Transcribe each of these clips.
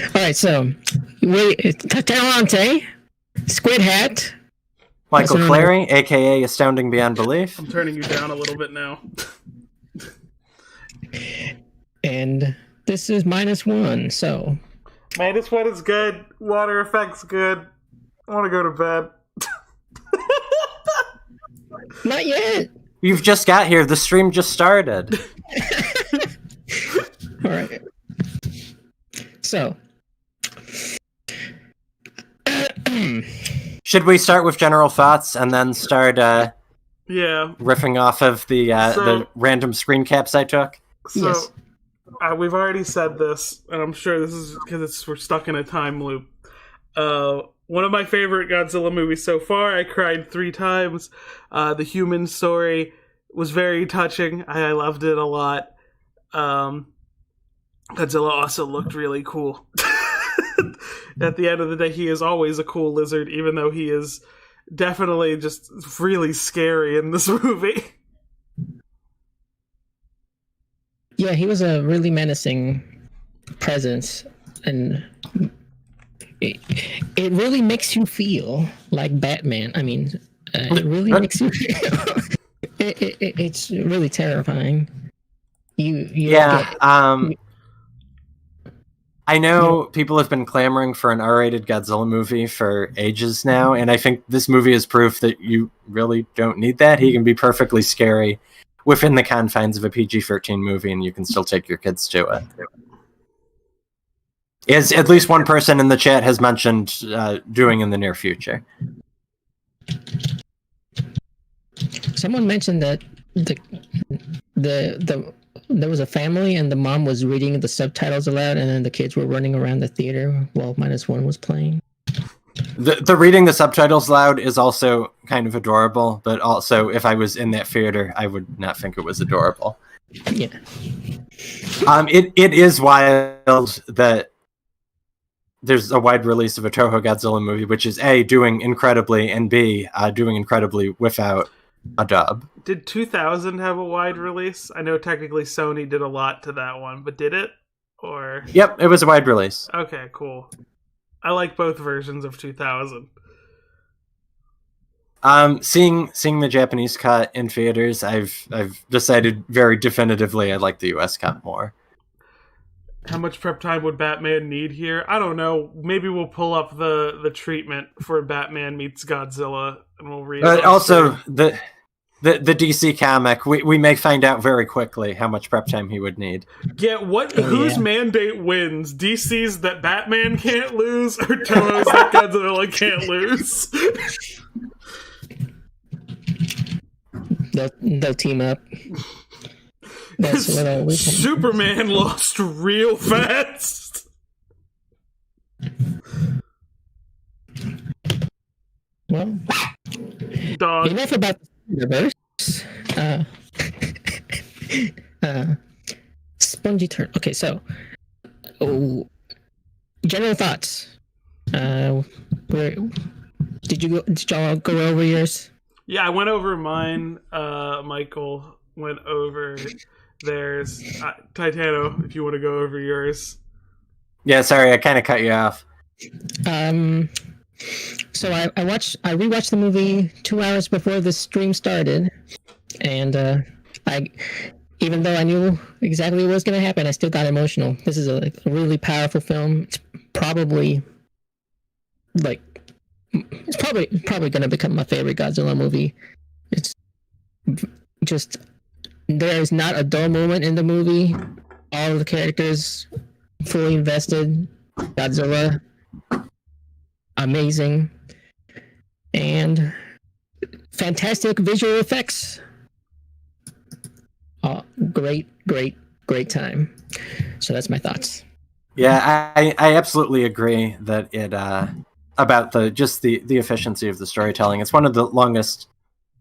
All right, so Tatarante, Squid Hat, Michael Clary, aka Astounding Beyond Belief. I'm turning you down a little bit now. and this is -1. So -1 is good. Water effects good. I want to go to bed. not yet. You've just got here. The stream just started. All right. So, should we start with general thoughts and then start riffing off of the random screen caps I took? So, yes. We've already said this, and I'm sure this is because we're stuck in a time loop. One of my favorite Godzilla movies so far. I cried 3 times. The human story was very touching. I loved it a lot. Godzilla also looked really cool. At the end of the day, he is always a cool lizard, even though he is definitely just really scary in this movie. Yeah, he was a really menacing presence, and it really makes you feel like Batman. I mean, it really makes you feel... it's really terrifying. I know people have been clamoring for an R-rated Godzilla movie for ages now, and I think this movie is proof that you really don't need that. He can be perfectly scary within the confines of a PG-13 movie, and you can still take your kids to it. As at least one person in the chat has mentioned doing in the near future. Someone mentioned that there was a family and the mom was reading the subtitles aloud, and then the kids were running around the theater while -1 was playing. The reading the subtitles loud is also kind of adorable, but also if I was in that theater, I would not think it was adorable. Yeah. It is wild that there's a wide release of a Toho Godzilla movie, which is A, doing incredibly, and B, doing incredibly without a dub. Did 2000 have a wide release? I know technically Sony did a lot to that one, but did it? Or Yep, it was a wide release. Okay, cool. I like both versions of 2000. Seeing the Japanese cut in theaters, I've decided very definitively I like the US cut more. How much prep time would Batman need here? I don't know. Maybe we'll pull up the treatment for Batman meets Godzilla and we'll read it. Also, the DC comic, we may find out very quickly how much prep time he would need. Yeah, whose mandate wins? DC's that Batman can't lose, or Toho's that Godzilla can't lose? They'll team up. That's what I always Superman lost real fast. Well, Dog. Enough about the universe. Spongy turn. Okay, so general thoughts. Where did y'all go over yours? Yeah, I went over mine. Michael went over theirs. Titano, if you want to go over yours. Yeah, sorry, I kind of cut you off. So I rewatched the movie 2 hours before the stream started, and even though I knew exactly what was going to happen, I still got emotional. This is a really powerful film. It's probably going to become my favorite Godzilla movie. It's just, there is not a dull moment in the movie. All of the characters fully invested. Godzilla, amazing, and fantastic visual effects. Oh, great time. So that's my thoughts. Yeah, I absolutely agree that it about the efficiency of the storytelling. It's one of the longest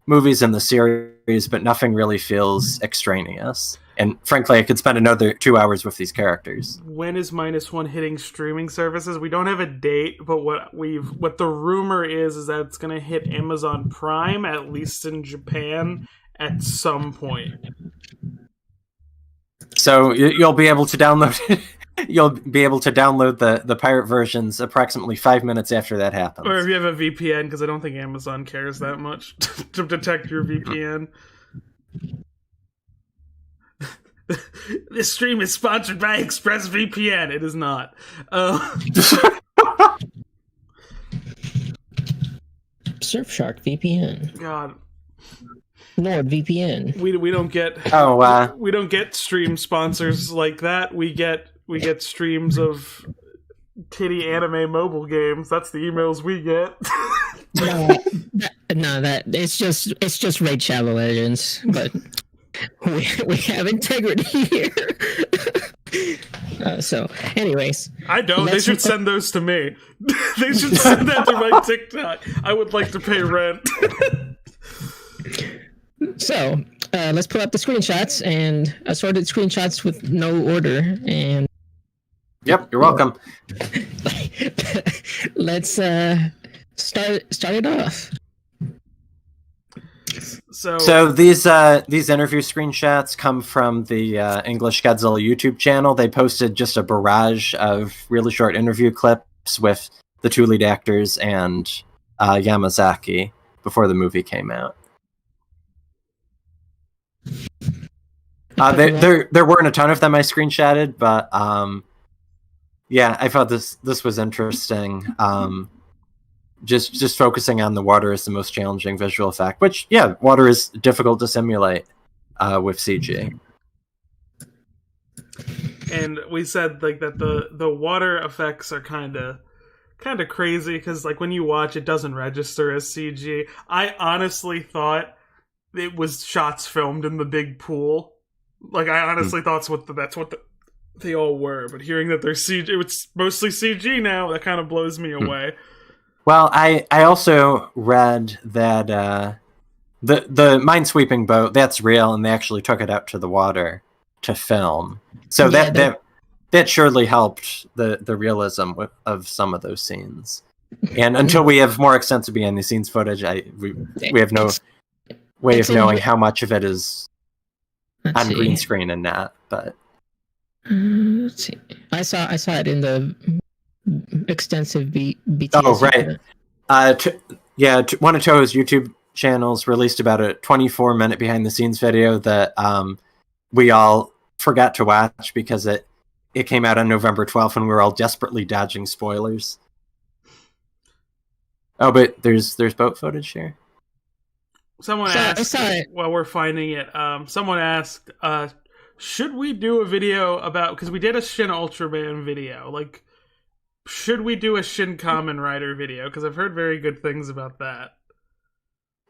movies in the series, but nothing really feels extraneous. And frankly, I could spend another 2 hours with these characters. When is -1 hitting streaming services? We don't have a date, but what the rumor is that it's going to hit Amazon Prime, at least in Japan, at some point. So you'll be able to download it You'll be able to download the pirate versions approximately 5 minutes after that happens. Or if you have a VPN, because I don't think Amazon cares that much to detect your VPN. This stream is sponsored by ExpressVPN. It is not. Surfshark VPN. God. NordVPN. We don't get we don't get stream sponsors like that. We get streams of titty anime mobile games. That's the emails we get. That it's just Raid Shadow Legends, but we have integrity here. So, anyways, I don't. They should send those to me. They should send that to my TikTok. I would like to pay rent. So, let's pull up the screenshots and assorted screenshots with no order. And yep, you're welcome. Let's start it off. So these interview screenshots come from the English Godzilla YouTube channel. They posted just a barrage of really short interview clips with the two lead actors and Yamazaki before the movie came out. There weren't a ton of them I screenshotted, but yeah, I thought this was interesting. Just focusing on the water is the most challenging visual effect, which, yeah, water is difficult to simulate with CG. And we said like that the water effects are kind of crazy because like when you watch it doesn't register as CG. I honestly thought it was shots filmed in the big pool. Like I honestly thought that's what they all were. But hearing that they're CG, it's mostly CG now. That kind of blows me away. Well, I also read that the minesweeping boat, that's real, and they actually took it out to the water to film. So yeah, that surely helped the realism of some of those scenes. And until we have more extensive behind the scenes footage, we have no way of knowing how much of it is on green screen and not. But let's see. I saw it in the extensive BTS. Oh, right. One of Toho's YouTube channels released about a 24-minute behind-the-scenes video that we all forgot to watch because it came out on November 12th and we were all desperately dodging spoilers. Oh, but there's boat footage here. Someone asked, while we're finding it, someone asked, should we do a video about, because we did a Shin Ultraman video, like, should we do a Shin Kamen Rider video? Because I've heard very good things about that.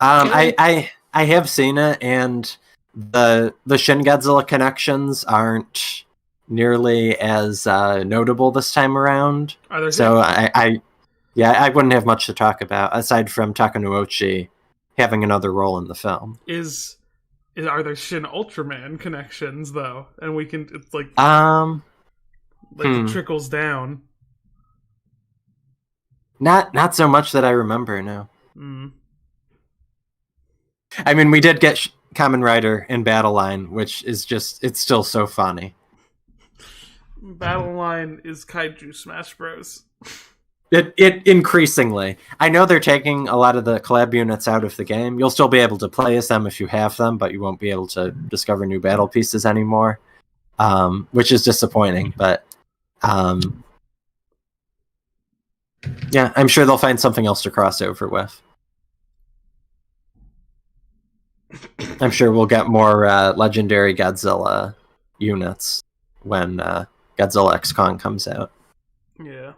I have seen it, and the Shin Godzilla connections aren't nearly as notable this time around. So I wouldn't have much to talk about aside from Takanouchi having another role in the film. Are there Shin Ultraman connections though? And we can, it's like it trickles down. Not so much that I remember, no. Mm. I mean, we did get Kamen Rider in Battle Line, which is just, it's still so funny. Battle Line is Kaiju Smash Bros. It increasingly. I know they're taking a lot of the collab units out of the game. You'll still be able to play as them if you have them, but you won't be able to discover new battle pieces anymore, which is disappointing, but yeah, I'm sure they'll find something else to cross over with. I'm sure we'll get more legendary Godzilla units when Godzilla X Kong comes out. Yeah.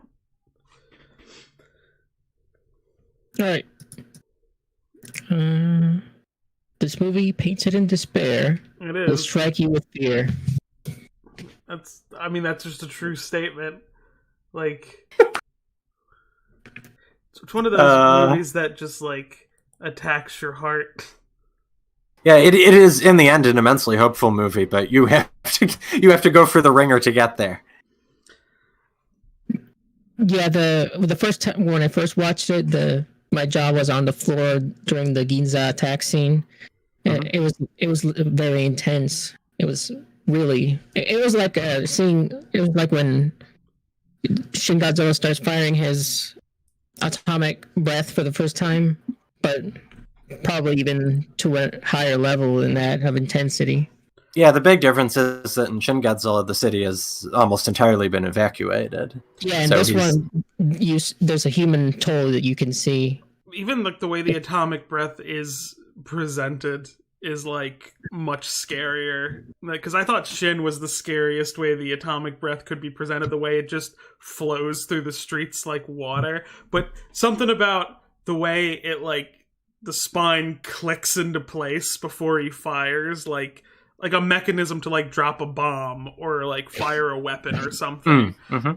Alright. This movie, painted in despair, will strike you with fear. That's just a true statement. Like, it's one of those movies that just, like, attacks your heart. Yeah, it is, in the end, an immensely hopeful movie, but you have to go for the ringer to get there. Yeah, the first time when I first watched it, my jaw was on the floor during the Ginza attack scene. And it was very intense. It was really. It was like seeing. It was like when Shin Godzilla starts firing his atomic breath for the first time, but probably even to a higher level than that of intensity. Yeah, the big difference is that in Shin Godzilla, the city has almost entirely been evacuated. Yeah, and So this one, there's a human toll that you can see. Even like the way the atomic breath is presented is like much scarier. Because I thought Shin was the scariest way the atomic breath could be presented, the way it just flows through the streets like water. But something about the way it like the spine clicks into place before he fires, like a mechanism to like drop a bomb or like fire a weapon or something.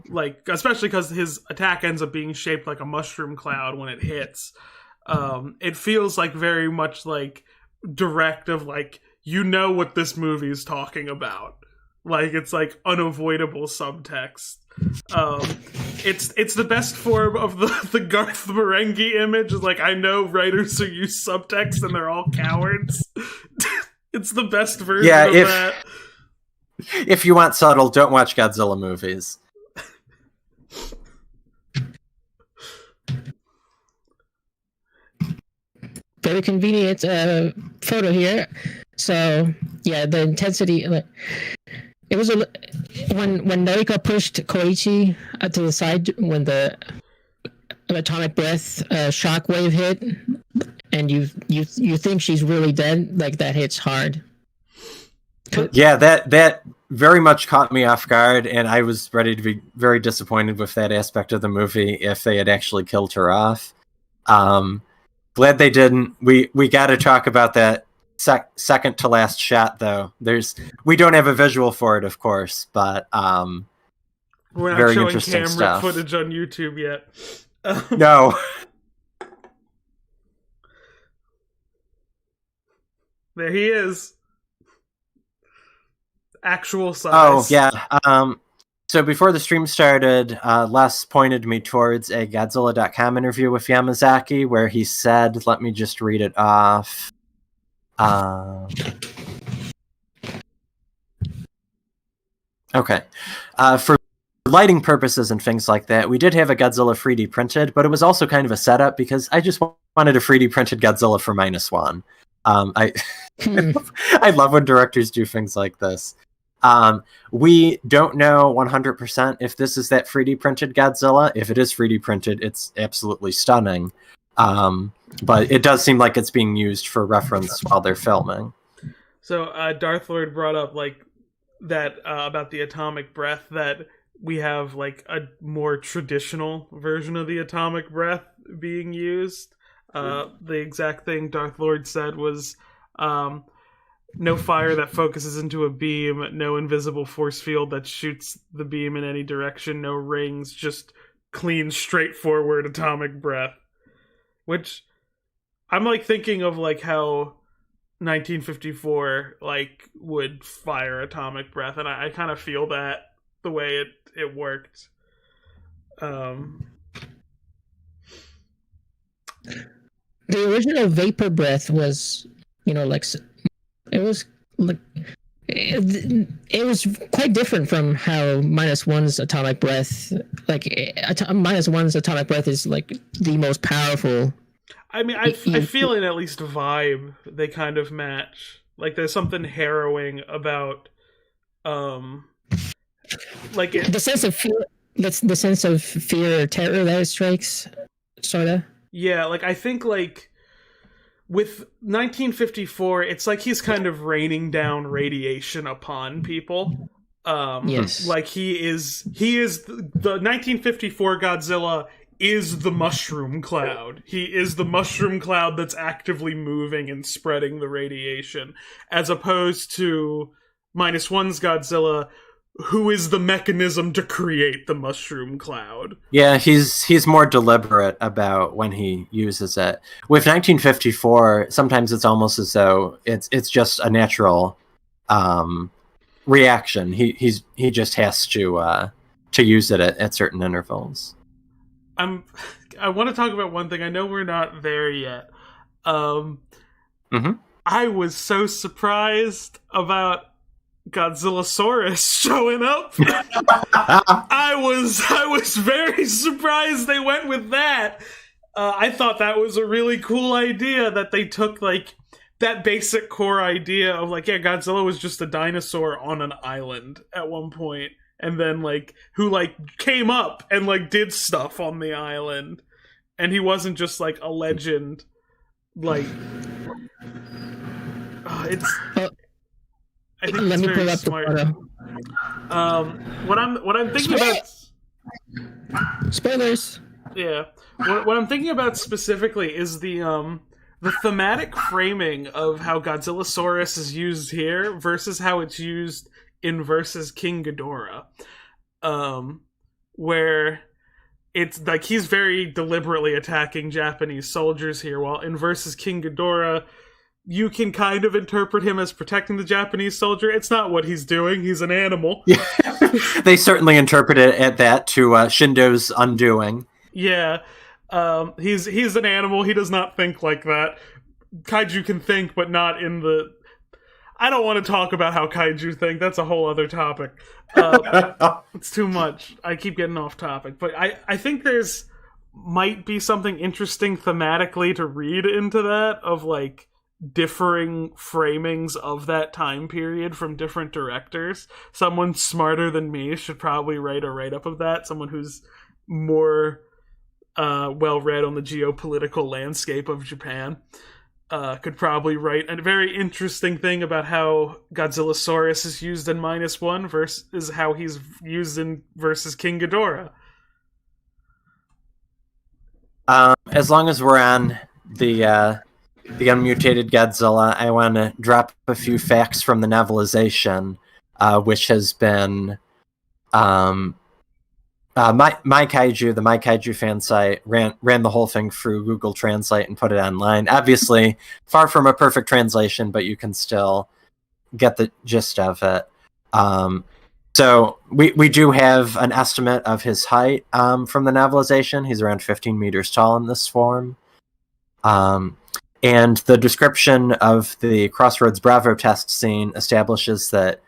Like, especially because his attack ends up being shaped like a mushroom cloud when it hits. It feels like very much like direct of like, you know what this movie is talking about. Like, it's like unavoidable subtext. It's the best form of the Garth Marenghi image. Is like, I know writers who use subtext and they're all cowards. It's the best version of that. If you want subtle, don't watch Godzilla movies. Very convenient photo here. So yeah, the intensity. It was when Noriko pushed Koichi to the side when the atomic breath shockwave hit, and you think she's really dead. Like, that hits hard. Yeah, that very much caught me off guard, and I was ready to be very disappointed with that aspect of the movie if they had actually killed her off. Glad they didn't. We got to talk about that second to last shot, though. We don't have a visual for it, of course, but we're not very showing interesting camera stuff. footage on YouTube yet. No. There he is. Actual size. Oh, yeah. So before the stream started, Les pointed me towards a Godzilla.com interview with Yamazaki where he said, let me just read it off. Okay. For lighting purposes and things like that, we did have a Godzilla 3D printed, but it was also kind of a setup because I just wanted a 3D printed Godzilla for Minus One. I love when directors do things like this. We don't know 100% if this is that 3D printed Godzilla. If it is 3D printed, it's absolutely stunning. But it does seem like it's being used for reference while they're filming. So Darth Lord brought up like that about the atomic breath, that we have like a more traditional version of the atomic breath being used. The exact thing Darth Lord said was no fire that focuses into a beam, no invisible force field that shoots the beam in any direction, no rings, just clean, straightforward atomic breath. Which I'm like thinking of like how 1954 like would fire atomic breath, and I kind of feel that the way it worked. The original vapor breath was, like it was like it was quite different from how Minus One's atomic breath. Like Minus One's atomic breath is like the most powerful. I mean, I feel in at least vibe they kind of match. Like there's something harrowing about, like the sense of fear. That's the sense of fear or terror that it strikes, sorta. Yeah, like I think like with 1954, it's like he's kind of raining down radiation upon people. Yes, like he is the 1954 Godzilla is the mushroom cloud. He is the mushroom cloud that's actively moving and spreading the radiation, as opposed to Minus One's Godzilla, who is the mechanism to create the mushroom cloud. Yeah, he's more deliberate about when he uses it. With 1954, sometimes it's almost as though it's just a natural reaction. He just has to use it at certain intervals. I want to talk about one thing. I know we're not there yet. Mm-hmm. I was so surprised about Godzillasaurus showing up. I was very surprised they went with that. I thought that was a really cool idea that they took, like, that basic core idea of, like, yeah, Godzilla was just a dinosaur on an island at one point, and then, like, who, like, came up and, like, did stuff on the island, and he wasn't just, like, a legend, like, it's... I think Let me pull up smart. the photo. What I'm thinking about... Spoilers! Yeah. What I'm thinking about specifically is the thematic framing of how Godzillasaurus is used here versus how it's used in versus King Ghidorah. Where it's like he's very deliberately attacking Japanese soldiers here, while in versus King Ghidorah, you can kind of interpret him as protecting the Japanese soldier. It's not what he's doing. He's an animal. Yeah. They certainly interpret it at that to Shindo's undoing. Yeah. He's an animal. He does not think like that. Kaiju can think, but not in the... I don't want to talk about how kaiju think. That's a whole other topic. It's too much. I keep getting off topic. But I think there's might be something interesting thematically to read into that of, like, differing framings of that time period from different directors. Someone smarter than me should probably write a write-up of that. Someone who's more well-read on the geopolitical landscape of Japan could probably write a very interesting thing about how Godzillasaurus is used in Minus One versus how he's used in versus King Ghidorah. As long as we're on the unmutated Godzilla, I want to drop a few facts from the novelization, which has been My Kaiju, the My Kaiju fan site, ran the whole thing through Google Translate and put it online. Obviously, far from a perfect translation, but you can still get the gist of it. So we do have an estimate of his height from the novelization. He's around 15 meters tall in this form. And the description of the Crossroads Bravo test scene establishes that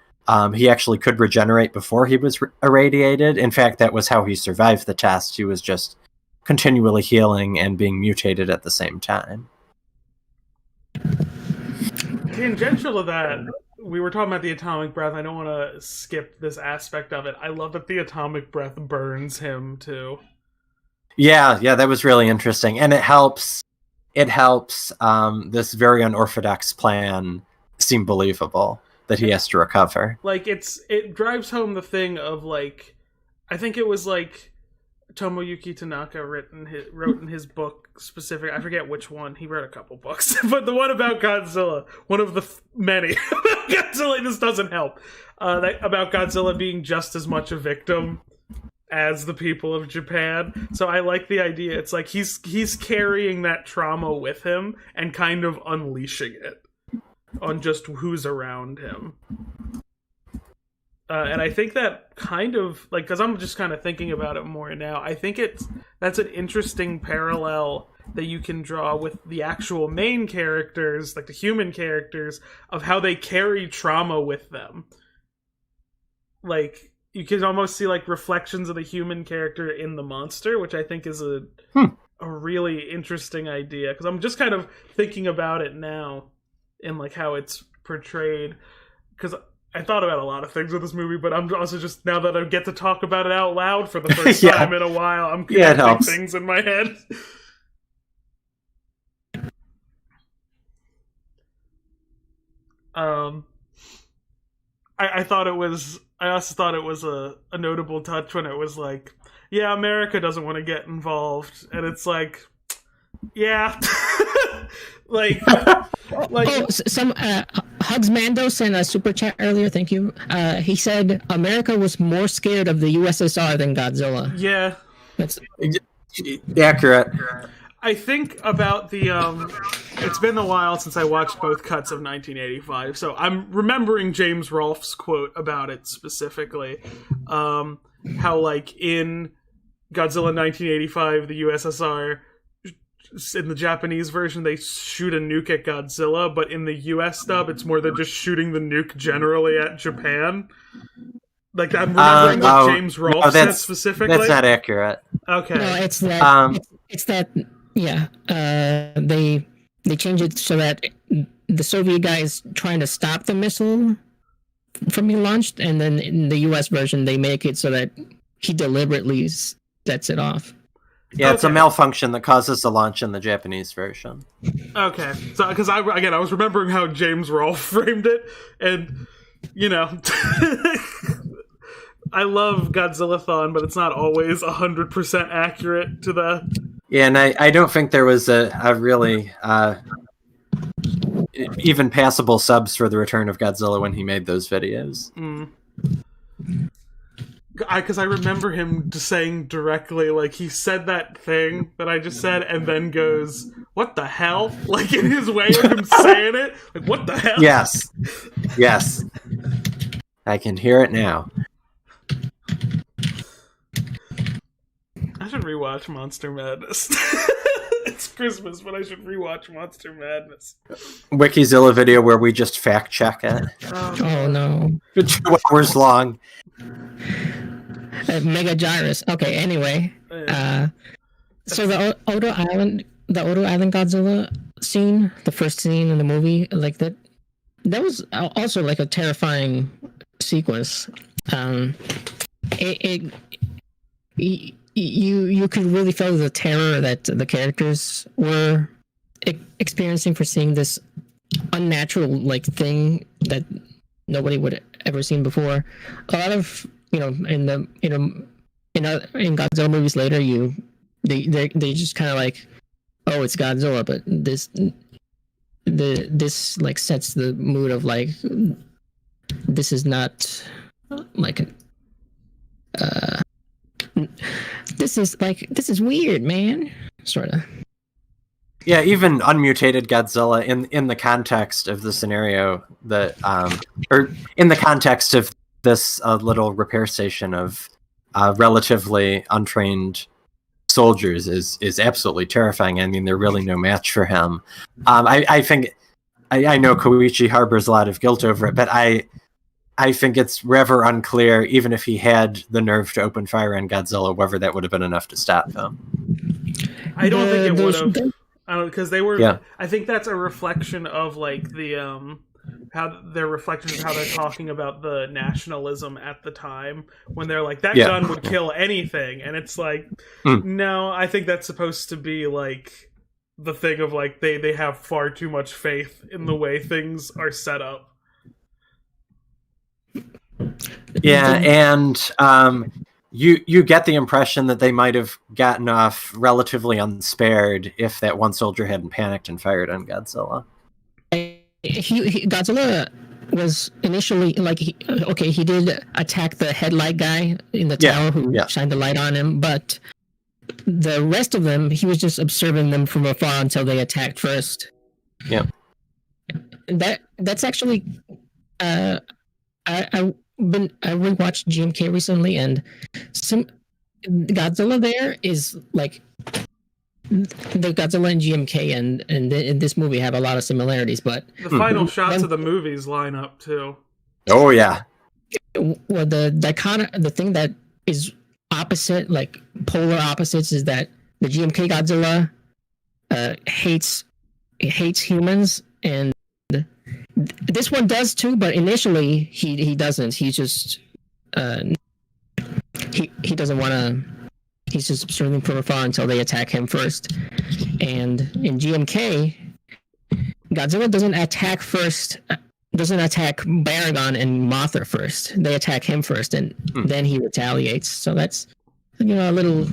he actually could regenerate before he was irradiated. In fact, that was how he survived the test. He was just continually healing and being mutated at the same time. Tangential to that, we were talking about the atomic breath. I don't want to skip this aspect of it. I love that the atomic breath burns him, too. Yeah, that was really interesting. And it helps this very unorthodox plan seem believable that he has to recover. Like, it drives home the thing of, like, I think it was, like, Tomoyuki Tanaka wrote in his book specific, I forget which one, he wrote a couple books, but the one about Godzilla, one of the many, Godzilla just doesn't help, about Godzilla being just as much a victim as the people of Japan. So I like the idea. It's like he's carrying that trauma with him and kind of unleashing it on just who's around him. And I think that kind of, like, because I'm just kind of thinking about it more now, I think that's an interesting parallel that you can draw with the actual main characters, like the human characters, of how they carry trauma with them. Like, you can almost see, like, reflections of the human character in the monster, which I think is a really interesting idea. Because I'm just kind of thinking about it now in, like, how it's portrayed. Because I thought about a lot of things with this movie, but I'm also just, now that I get to talk about it out loud for the first time in a while, I'm connecting things in my head. I also thought it was a notable touch when it was like, yeah, America doesn't want to get involved, and it's like, yeah, like some Hugs Mando sent a super chat earlier. Thank you. He said America was more scared of the USSR than Godzilla. Yeah, that's accurate. I think about the it's been a while since I watched both cuts of 1985, so I'm remembering James Rolfe's quote about it specifically. How, like, in Godzilla 1985, the USSR in the Japanese version they shoot a nuke at Godzilla, but in the US dub it's more than just shooting the nuke generally at Japan. Like I'm remembering what James Rolfe said specifically. That's not accurate. Okay. No, it's that. It's that. Yeah. They change it so that the Soviet guy is trying to stop the missile from being launched, and then in the US version they make it so that he deliberately sets it off. Yeah, it's a malfunction that causes the launch in the Japanese version. Okay, so because I was remembering how James Rolfe framed it, and you know, I love Godzillathon, but it's not always 100% accurate to the. Yeah, and I don't think there was a really even passable subs for the Return of Godzilla when he made those videos. Because I remember him just saying directly, like, he said that thing that I just said, and then goes, "What the hell?" Like, in his way of him saying it. Like, what the hell? Yes. Yes. I can hear it now. I should rewatch Monster Madness. It's Christmas, but I should rewatch Monster Madness. Wikizilla video where we just fact check it. Oh no. 2 hours long. Mega Gyrus. Okay, anyway. So the Odo Island Godzilla scene, the first scene in the movie, like that was also like a terrifying sequence. You could really feel the terror that the characters were experiencing for seeing this unnatural like thing that nobody would ever seen before. A lot of in Godzilla movies later, they just kind of like, oh, it's Godzilla, but this like sets the mood of like, this is not like this is weird, man, sort of. Yeah, even unmutated Godzilla in the context of the scenario that or in the context of this little repair station of relatively untrained soldiers is absolutely terrifying. I mean, they're really no match for him. I think I know Koichi harbors a lot of guilt over it, but I think it's rather unclear, even if he had the nerve to open fire on Godzilla, whether that would have been enough to stop him. I don't think it would have. Because they were. Yeah. I think that's a reflection of like the how their reflection of how they're talking about the nationalism at the time when they're like that gun would kill anything, and it's like no, I think that's supposed to be like the thing of like they have far too much faith in the way things are set up. Yeah, and you get the impression that they might have gotten off relatively unspared if that one soldier hadn't panicked and fired on Godzilla. Godzilla was initially like he did attack the headlight guy in the tower who shined the light on him, but the rest of them he was just observing them from afar until they attacked first. Yeah, that's actually I rewatched GMK recently, and some Godzilla there is like the Godzilla and GMK and in this movie have a lot of similarities, but the final shots of the movies line up too. Oh yeah. Well, the thing that is opposite, like polar opposites, is that the GMK Godzilla hates humans, and this one does too, but initially he doesn't. He's just he doesn't want to. He's just observing from afar until they attack him first. And in GMK, Godzilla doesn't attack first. Doesn't attack Baragon and Mothra first. They attack him first, and then he retaliates. So that's a little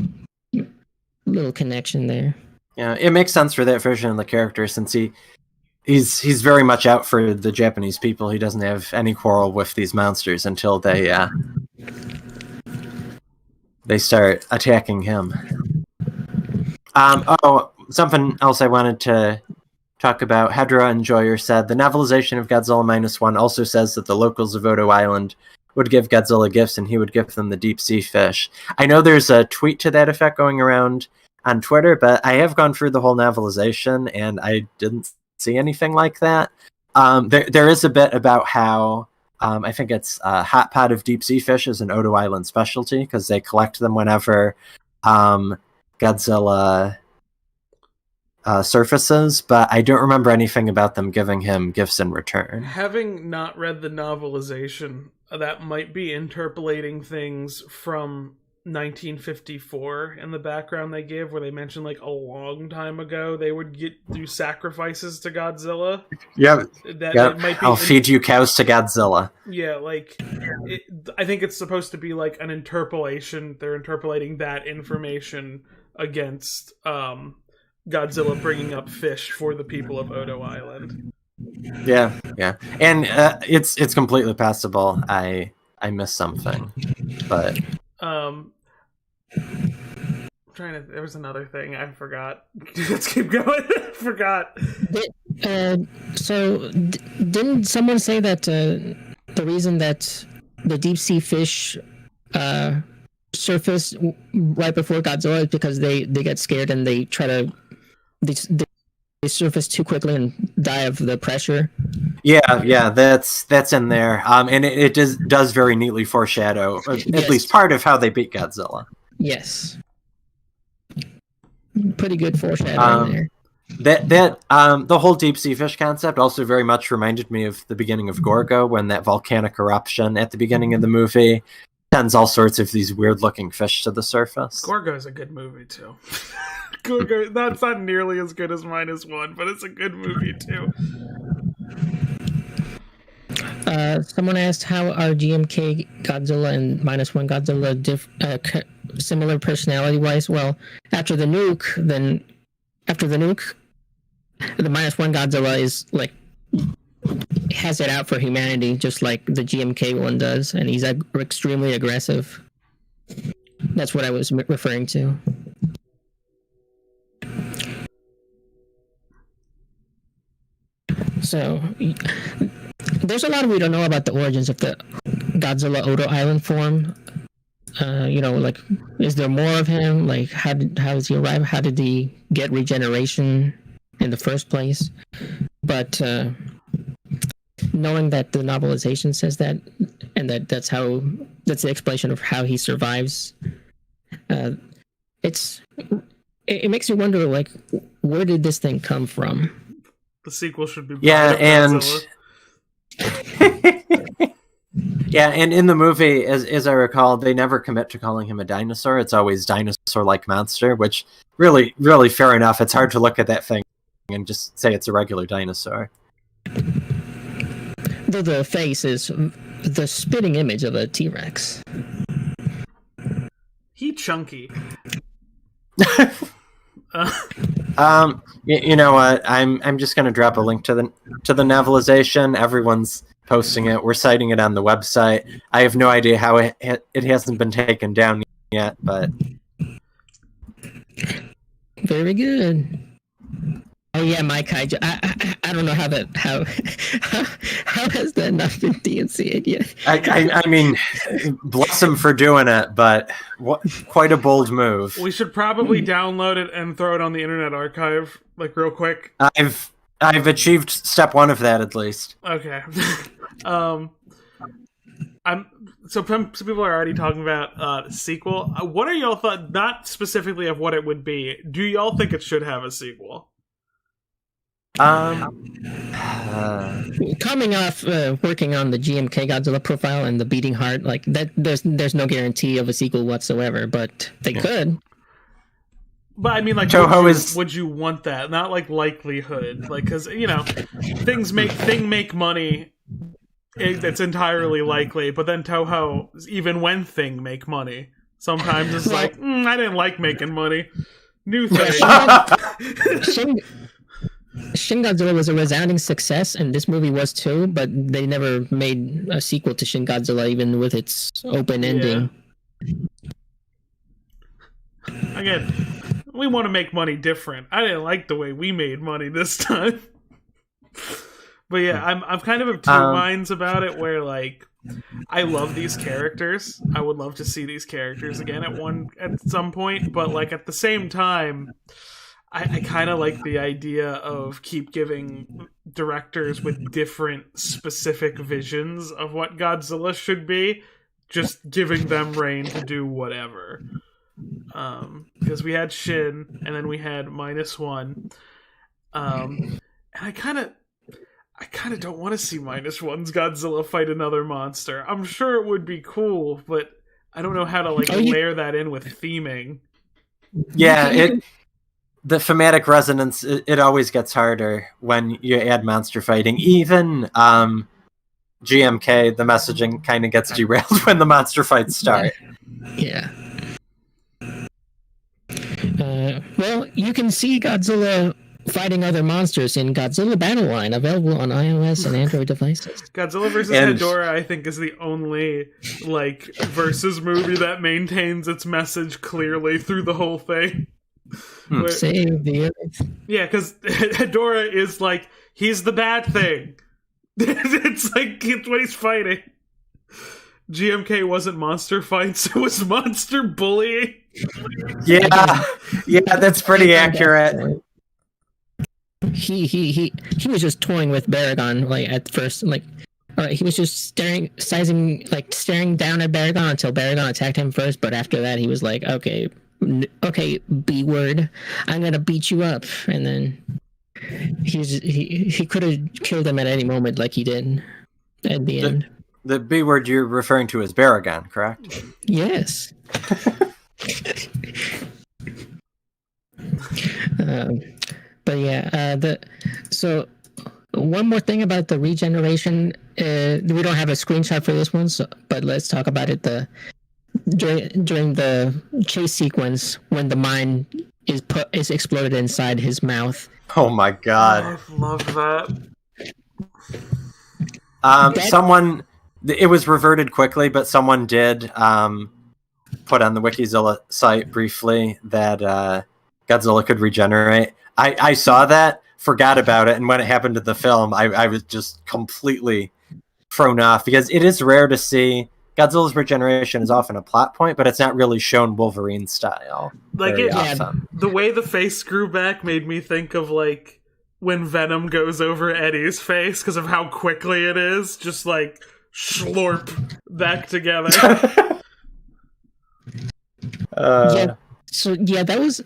connection there. Yeah, it makes sense for that version of the character since he's very much out for the Japanese people. He doesn't have any quarrel with these monsters until they start attacking him. Something else I wanted to talk about. Hedra Enjoyer said, the novelization of Godzilla Minus One also says that the locals of Odo Island would give Godzilla gifts and he would give them the deep sea fish. I know there's a tweet to that effect going around. on Twitter, but I have gone through the whole novelization, and I didn't see anything like that. There is a bit about how I think it's a hot pot of deep sea fish is an Odo Island specialty because they collect them whenever Godzilla surfaces, but I don't remember anything about them giving him gifts in return. Having not read the novelization, that might be interpolating things from 1954 in the background they give, where they mentioned like a long time ago they would do sacrifices to Godzilla. Yeah, that might be. I'll feed you cows to Godzilla. Yeah, like I think it's supposed to be like an interpolation. They're interpolating that information against Godzilla bringing up fish for the people of Odo Island. Yeah, and it's completely passable. I missed something, but there was another thing I forgot. Let's keep going. I forgot. So didn't someone say that the reason that the deep sea fish surface right before Godzilla is because they get scared and they try to they surface too quickly and die of the pressure? Yeah, that's in there. And it does very neatly foreshadow at least part of how they beat Godzilla. Yes. Pretty good foreshadowing there. The whole deep sea fish concept also very much reminded me of the beginning of Gorgo, when that volcanic eruption at the beginning of the movie sends all sorts of these weird looking fish to the surface. Gorgo is a good movie too. Gorgo, that's not nearly as good as Minus One, but it's a good movie too. Someone asked how are GMK Godzilla and Minus One Godzilla similar personality wise. Well, after the nuke, the Minus One Godzilla is like has it out for humanity, just like the GMK one does, and he's extremely aggressive. That's what I was referring to. So there's a lot we don't know about the origins of the Godzilla Odo Island form. Like, is there more of him? Like, how does he arrive? How did he get regeneration in the first place? But knowing that the novelization says that, and that's the explanation of how he survives, it makes you wonder, like, where did this thing come from? The sequel should be and yeah, and in the movie, as I recall, they never commit to calling him a dinosaur. It's always dinosaur-like monster, which really, really fair enough. It's hard to look at that thing and just say it's a regular dinosaur. Though the face is the spitting image of a T-Rex. He chunky. You know what? I'm just gonna drop a link to the novelization. Everyone's posting it. We're citing it on the website. I have no idea how it hasn't been taken down yet, but very good. Oh yeah, my kaiju. I don't know how has that not been DMCA'd yet? I mean, bless him for doing it, but quite a bold move. We should probably download it and throw it on the Internet Archive, like real quick. I've achieved step one of that at least. Okay. Some people are already talking about sequel. What are y'all thought? Not specifically of what it would be. Do y'all think it should have a sequel? Coming off working on the GMK Godzilla profile and the beating heart, like that, there's no guarantee of a sequel whatsoever, but they could. But I mean, like, Toho would you want that? Not like likelihood, like, because things make money. It's entirely likely, but then Toho, even when thing make money, sometimes it's like, I didn't like making money. New thing. Shin Godzilla was a resounding success, and this movie was too, but they never made a sequel to Shin Godzilla, even with its open ending. Again, we want to make money different. I didn't like the way we made money this time. But yeah, I'm kind of two minds about it. Where like, I love these characters. I would love to see these characters again at some point. But like at the same time, I kind of like the idea of keep giving directors with different specific visions of what Godzilla should be, just giving them reign to do whatever. Because we had Shin, and then we had Minus One, and I kind of don't want to see Minus One's Godzilla fight another monster. I'm sure it would be cool, but I don't know how to layer that in with theming. Yeah, the thematic resonance, it always gets harder when you add monster fighting. Even GMK, the messaging kind of gets derailed when the monster fights start. Yeah. Well, you can see Godzilla fighting other monsters in Godzilla Battle Line, available on iOS and Android devices. Godzilla vs. Hedorah, I think, is the only versus movie that maintains its message clearly through the whole thing. Save the Earth. Yeah, because Hedorah is he's the bad thing. It's what he's fighting. GMK wasn't monster fights; it was monster bullying. Yeah, that's pretty accurate. He was just toying with Baragon at first, he was just staring down at Baragon until Baragon attacked him first. But after that, he was like, okay, B word, I'm gonna beat you up, and then he could have killed him at any moment, like he did at the end. The B word you're referring to is Baragon, correct? Yes. But yeah, so one more thing about the regeneration. We don't have a screenshot for this one, but let's talk about it. During the chase sequence, when the mine is exploded inside his mouth. Oh my god! I love that. Someone. It was reverted quickly, but someone did put on the Wikizilla site briefly that Godzilla could regenerate. I saw that, forgot about it, and when it happened to the film, I was just completely thrown off, because it is rare to see. Godzilla's regeneration is often a plot point, but it's not really shown Wolverine style. The way the face grew back made me think of when Venom goes over Eddie's face because of how quickly it is, just slurp back together. Yeah. So yeah, that was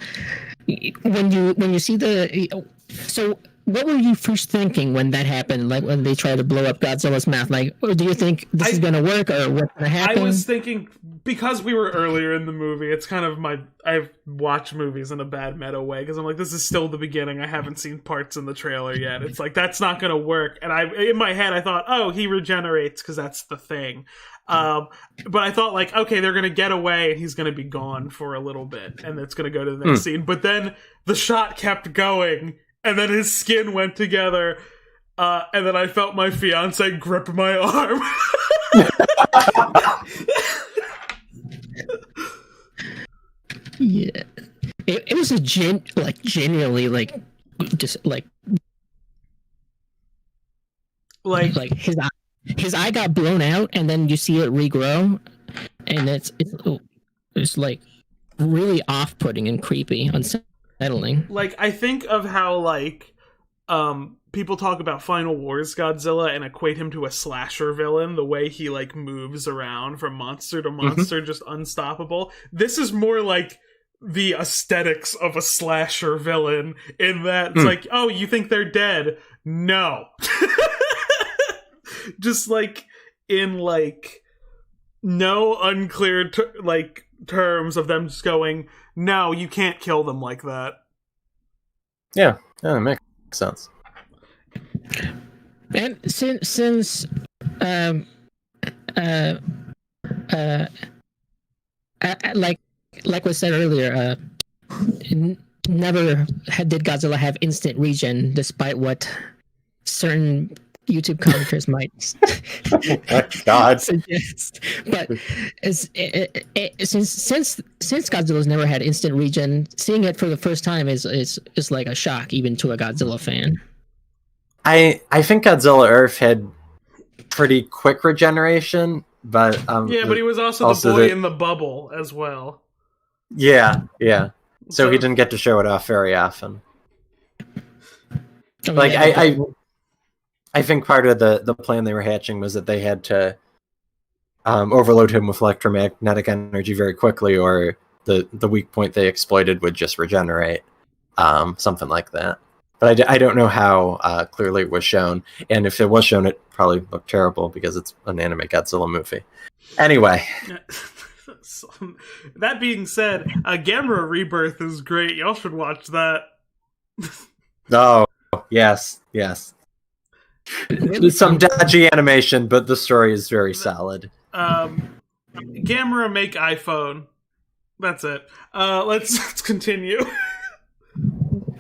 when you see the. So what were you first thinking when that happened? When they tried to blow up Godzilla's mouth? Do you think this is gonna work, or what's gonna happen? I was thinking, because we were earlier in the movie, it's kind of I've watched movies in a bad meta way, because I'm this is still the beginning. I haven't seen parts in the trailer yet. It's that's not gonna work. And in my head I thought, oh, he regenerates because that's the thing. But I thought okay, they're gonna get away and he's gonna be gone for a little bit, and it's gonna go to the next scene. But then the shot kept going, and then his skin went together, and then I felt my fiance grip my arm. Yeah, it was a genuinely his eye got blown out, and then you see it regrow, and it's really off-putting and creepy, unsettling. I think of how people talk about Final Wars Godzilla and equate him to a slasher villain, the way he moves around from monster to monster, just unstoppable. This is more the aesthetics of a slasher villain, in that it's oh, you think they're dead? No. Just in no unclear terms of them just going, no, you can't kill them like that. Yeah, that makes sense. And since like was said earlier, never did Godzilla have instant regen, despite what certain YouTube commenters might suggest. But since Godzilla's never had instant regen, seeing it for the first time is like a shock, even to a Godzilla fan. I think Godzilla Earth had pretty quick regeneration, but yeah, but he was also the boy in the bubble as well. Yeah. So he didn't get to show it off very often. Like I think part of the plan they were hatching was that they had to overload him with electromagnetic energy very quickly, or the weak point they exploited would just regenerate, something like that. But I don't know how clearly it was shown, and if it was shown, it probably looked terrible because it's an anime Godzilla movie. Anyway. That being said, Gamera Rebirth is great. Y'all should watch that. Oh, yes. There's some dodgy animation, but the story is very solid. Gamera make iPhone. That's it. Let's continue.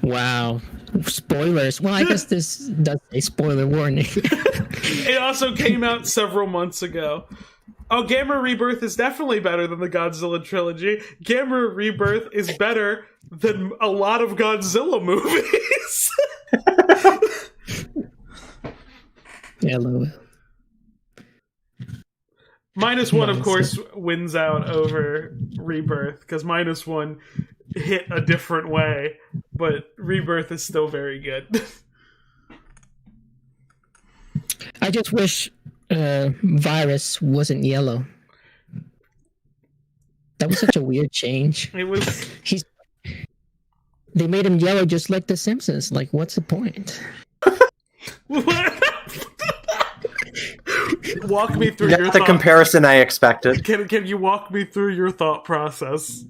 Wow. Spoilers. Well, I guess this does a spoiler warning. It also came out several months ago. Oh, Gamera Rebirth is definitely better than the Godzilla trilogy. Gamera Rebirth is better than a lot of Godzilla movies. Hello. Minus One, of course, wins out over Rebirth, because Minus One hit a different way, but Rebirth is still very good. I just wish Virus wasn't yellow. That was such a weird change. It was. They made him yellow just like The Simpsons. Like, what's the point? Walk me through your the comparison I expected. Can you walk me through your thought process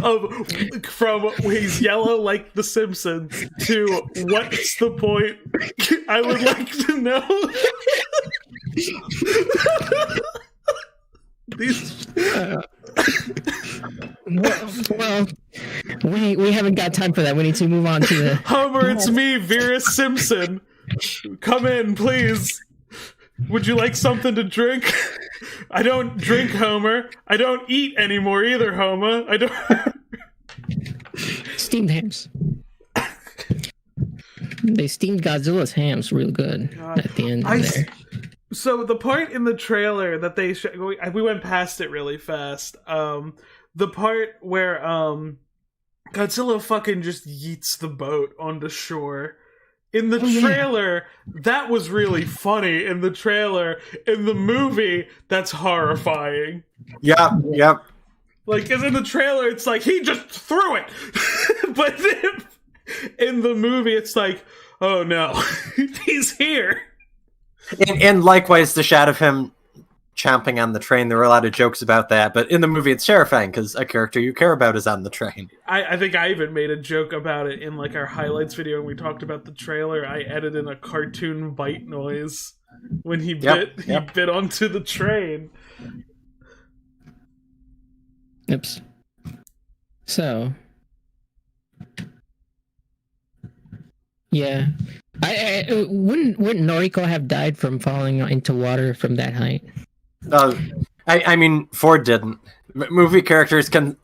of from he's yellow like The Simpsons to what's the point? I would like to know. Well, we haven't got time for that. We need to move on to the Homer. It's me, Vera Simpson. Come in, please. Would you like something to drink? I don't drink, Homer. I don't eat anymore either, Homer. I don't. Steamed hams. They steamed Godzilla's hams real good at the end there. So the part in the trailer that they we went past it really fast. The part where Godzilla fucking just yeets the boat onto shore. In the trailer, that was really funny. In the trailer, in the movie, that's horrifying. Yep. Like, because in the trailer, it's like, he just threw it! But then, in the movie, it's like, oh no, he's here! And likewise, the shot of him chomping on the train, there were a lot of jokes about that, but in the movie it's terrifying because a character you care about is on the train. I think I even made a joke about it in like our highlights video when we talked about the trailer. I edited in a cartoon bite noise when he bit onto the train. Oops. So yeah. I wouldn't Noriko have died from falling into water from that height? I mean, Ford didn't. Movie characters can...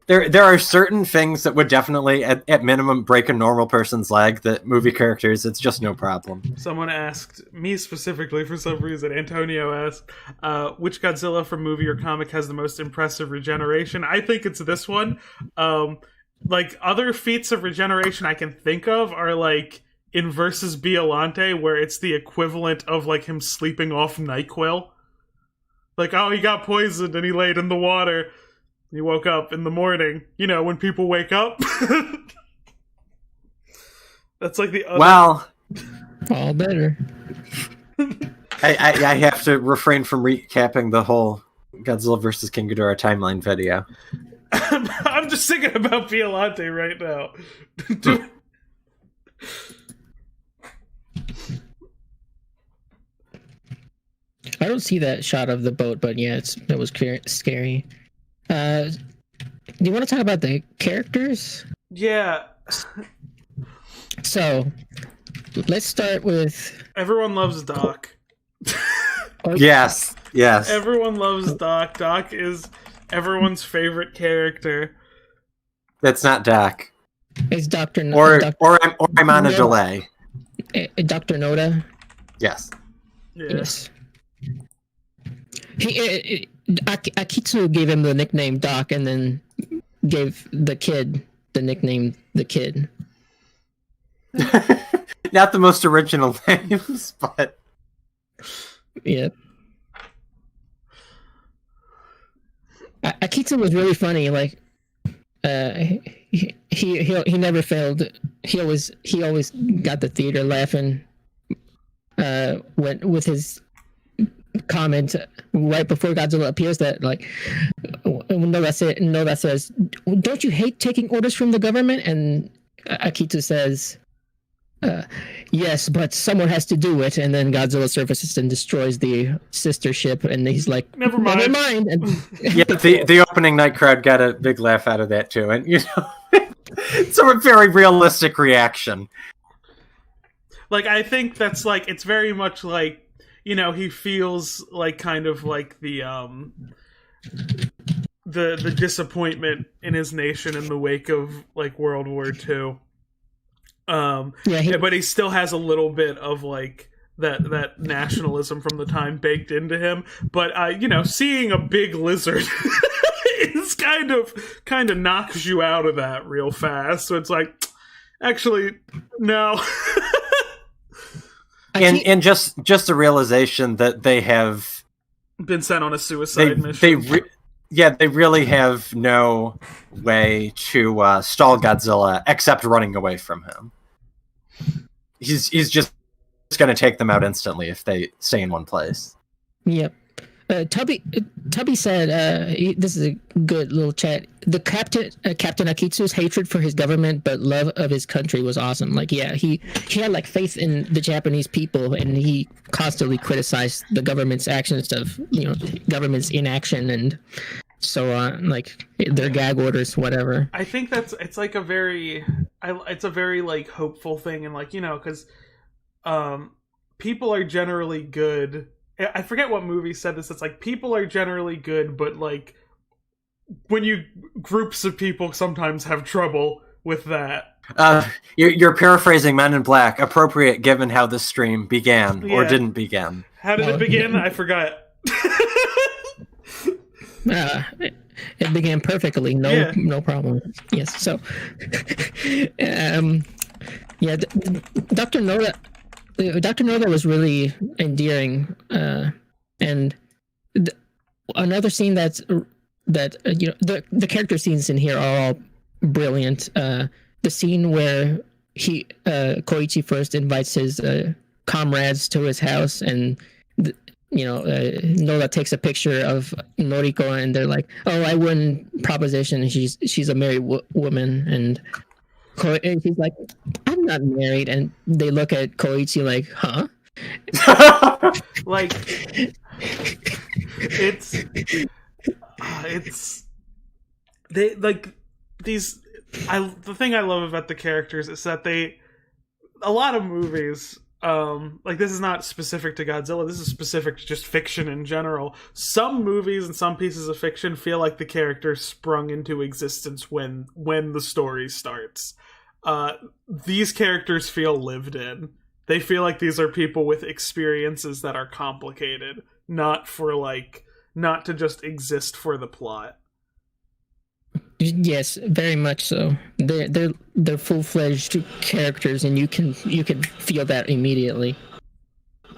There are certain things that would definitely, at minimum, break a normal person's leg, that movie characters, it's just no problem. Someone asked, me specifically for some reason, Antonio asked, which Godzilla from movie or comic has the most impressive regeneration? I think it's this one. Like, other feats of regeneration I can think of are, like, in Versus Biollante, where it's the equivalent of, like, him sleeping off NyQuil. Like, oh, he got poisoned and he laid in the water. He woke up in the morning. You know, when people wake up. That's like the other... Well... All better. I have to refrain from recapping the whole Godzilla vs. King Ghidorah timeline video. I'm just thinking about Biollante right now. I don't see that shot of the boat, but yeah, that was scary. Do you want to talk about the characters? Yeah. So, let's start with... Everyone loves Doc. Yes. Everyone loves Doc. Doc is everyone's favorite character. That's not Doc. It's Dr. Or I'm on a delay. Dr. Noda. Yes. Yeah. Yes. Akitsu gave him the nickname Doc, and then gave the kid the nickname the Kid. Not the most original names, but Yeah. Akitsu was really funny. Like, he never failed. He always got the theater laughing. With his comment right before Godzilla appears that like Noda says, "Don't you hate taking orders from the government?" And Akitsu says, "Yes, but someone has to do it." And then Godzilla surfaces and destroys the sister ship, and he's like, Never mind. And yeah, the opening night crowd got a big laugh out of that too, and it's a very realistic reaction. Like, I think that's like, it's very much like, he feels like kind of like the disappointment in his nation in the wake of like World War II. But he still has a little bit of like that nationalism from the time baked into him. But seeing a big lizard is kind of knocks you out of that real fast. So it's like, actually, no. And just the realization that they have been sent on a suicide mission. They really have no way to stall Godzilla except running away from him. He's just going to take them out instantly if they stay in one place. Yep. Tubby said, this is a good little chat. The Captain Akitsu's hatred for his government but love of his country was awesome. Like, yeah, he had like faith in the Japanese people, and he constantly criticized the government's actions of government's inaction and so on, like their gag orders, whatever. I think it's like a very like hopeful thing, and like because people are generally good. I forget what movie said this. It's like people are generally good, but like when groups of people sometimes have trouble with that. You're paraphrasing Men in Black, appropriate given how this stream began or didn't begin. How did it begin? I forgot. It began perfectly. No problem. Yes. So, Dr. Noda was really endearing, and another scene the character scenes in here are all brilliant. The scene where Koichi first invites his comrades to his house, and Noda takes a picture of Noriko, and they're like, "Oh, I wouldn't proposition. She's a married woman," and he's like, "I'm not married," and they look at Koichi like, "Huh?" Like, they like these. The thing I love about the characters is that a lot of movies, like this is not specific to Godzilla. This is specific to just fiction in general. Some movies and some pieces of fiction feel like the characters sprung into existence when the story starts. These characters feel lived in. They feel like these are people with experiences that are complicated, not to just exist for the plot. Yes, very much so. They're full-fledged characters, and you can feel that immediately.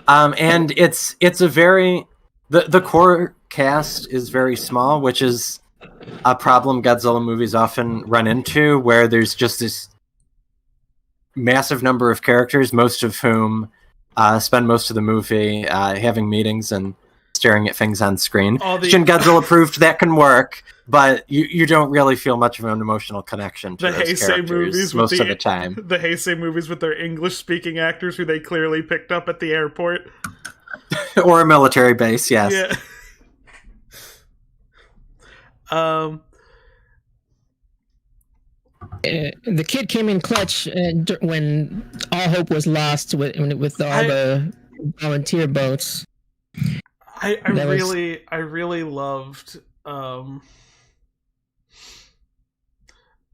And it's a very the core cast is very small, which is a problem Godzilla movies often run into, where there's just this massive number of characters, most of whom spend most of the movie having meetings and staring at things on screen. Shin Godzilla proved that can work, but you don't really feel much of an emotional connection to those characters most of the time. The Heisei movies with their English-speaking actors who they clearly picked up at the airport. Or a military base, yes. Yeah. The kid came in clutch when all hope was lost with all the volunteer boats. I really loved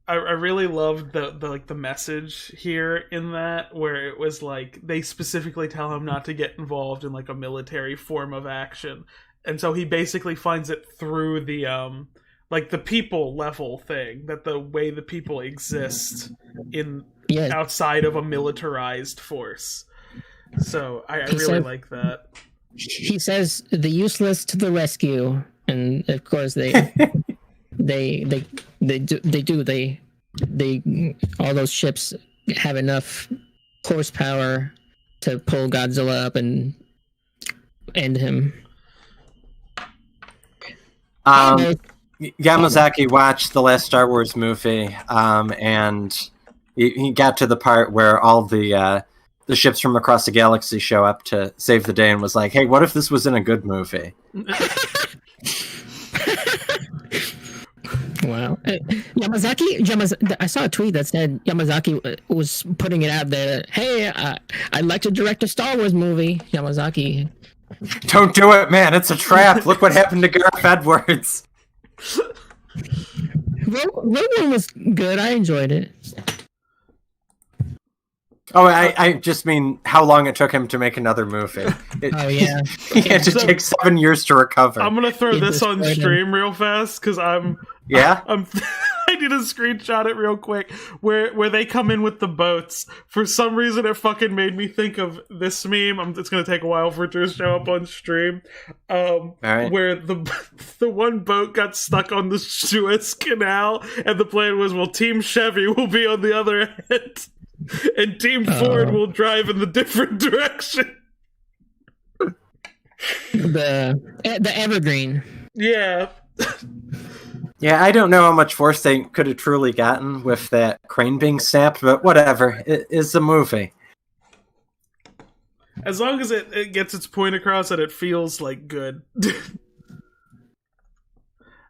I really loved the message here in that, where it was like they specifically tell him not to get involved in like a military form of action, and so he basically finds it through the like the people level thing, that the way the people exist in outside of a militarized force. So I really like that. He says the useless to the rescue, and of course they all those ships have enough horsepower to pull Godzilla up and end him. Yamazaki watched the last Star Wars movie, and he got to the part where all the ships from across the galaxy show up to save the day, and was like, "Hey, what if this was in a good movie?" Wow. Yamazaki, I saw a tweet that said Yamazaki was putting it out there. Hey, I'd like to direct a Star Wars movie. Yamazaki. Don't do it, man. It's a trap. Look what happened to Gareth Edwards. Rogue One was good. I enjoyed it. Oh, I just mean how long it took him to make another movie. He had to take 7 years to recover. I'm gonna throw this on stream real fast because I'm I need to screenshot it real quick where they come in with the boats. For some reason, it fucking made me think of this meme. It's gonna take a while for it to show up on stream. Where the one boat got stuck on the Suez Canal, and the plan was, well, Team Chevy will be on the other end, and Team Ford will drive in the different direction. The Evergreen. Yeah. Yeah, I don't know how much force they could have truly gotten with that crane being snapped, but whatever. It is a movie. As long as it gets its point across and it feels like good.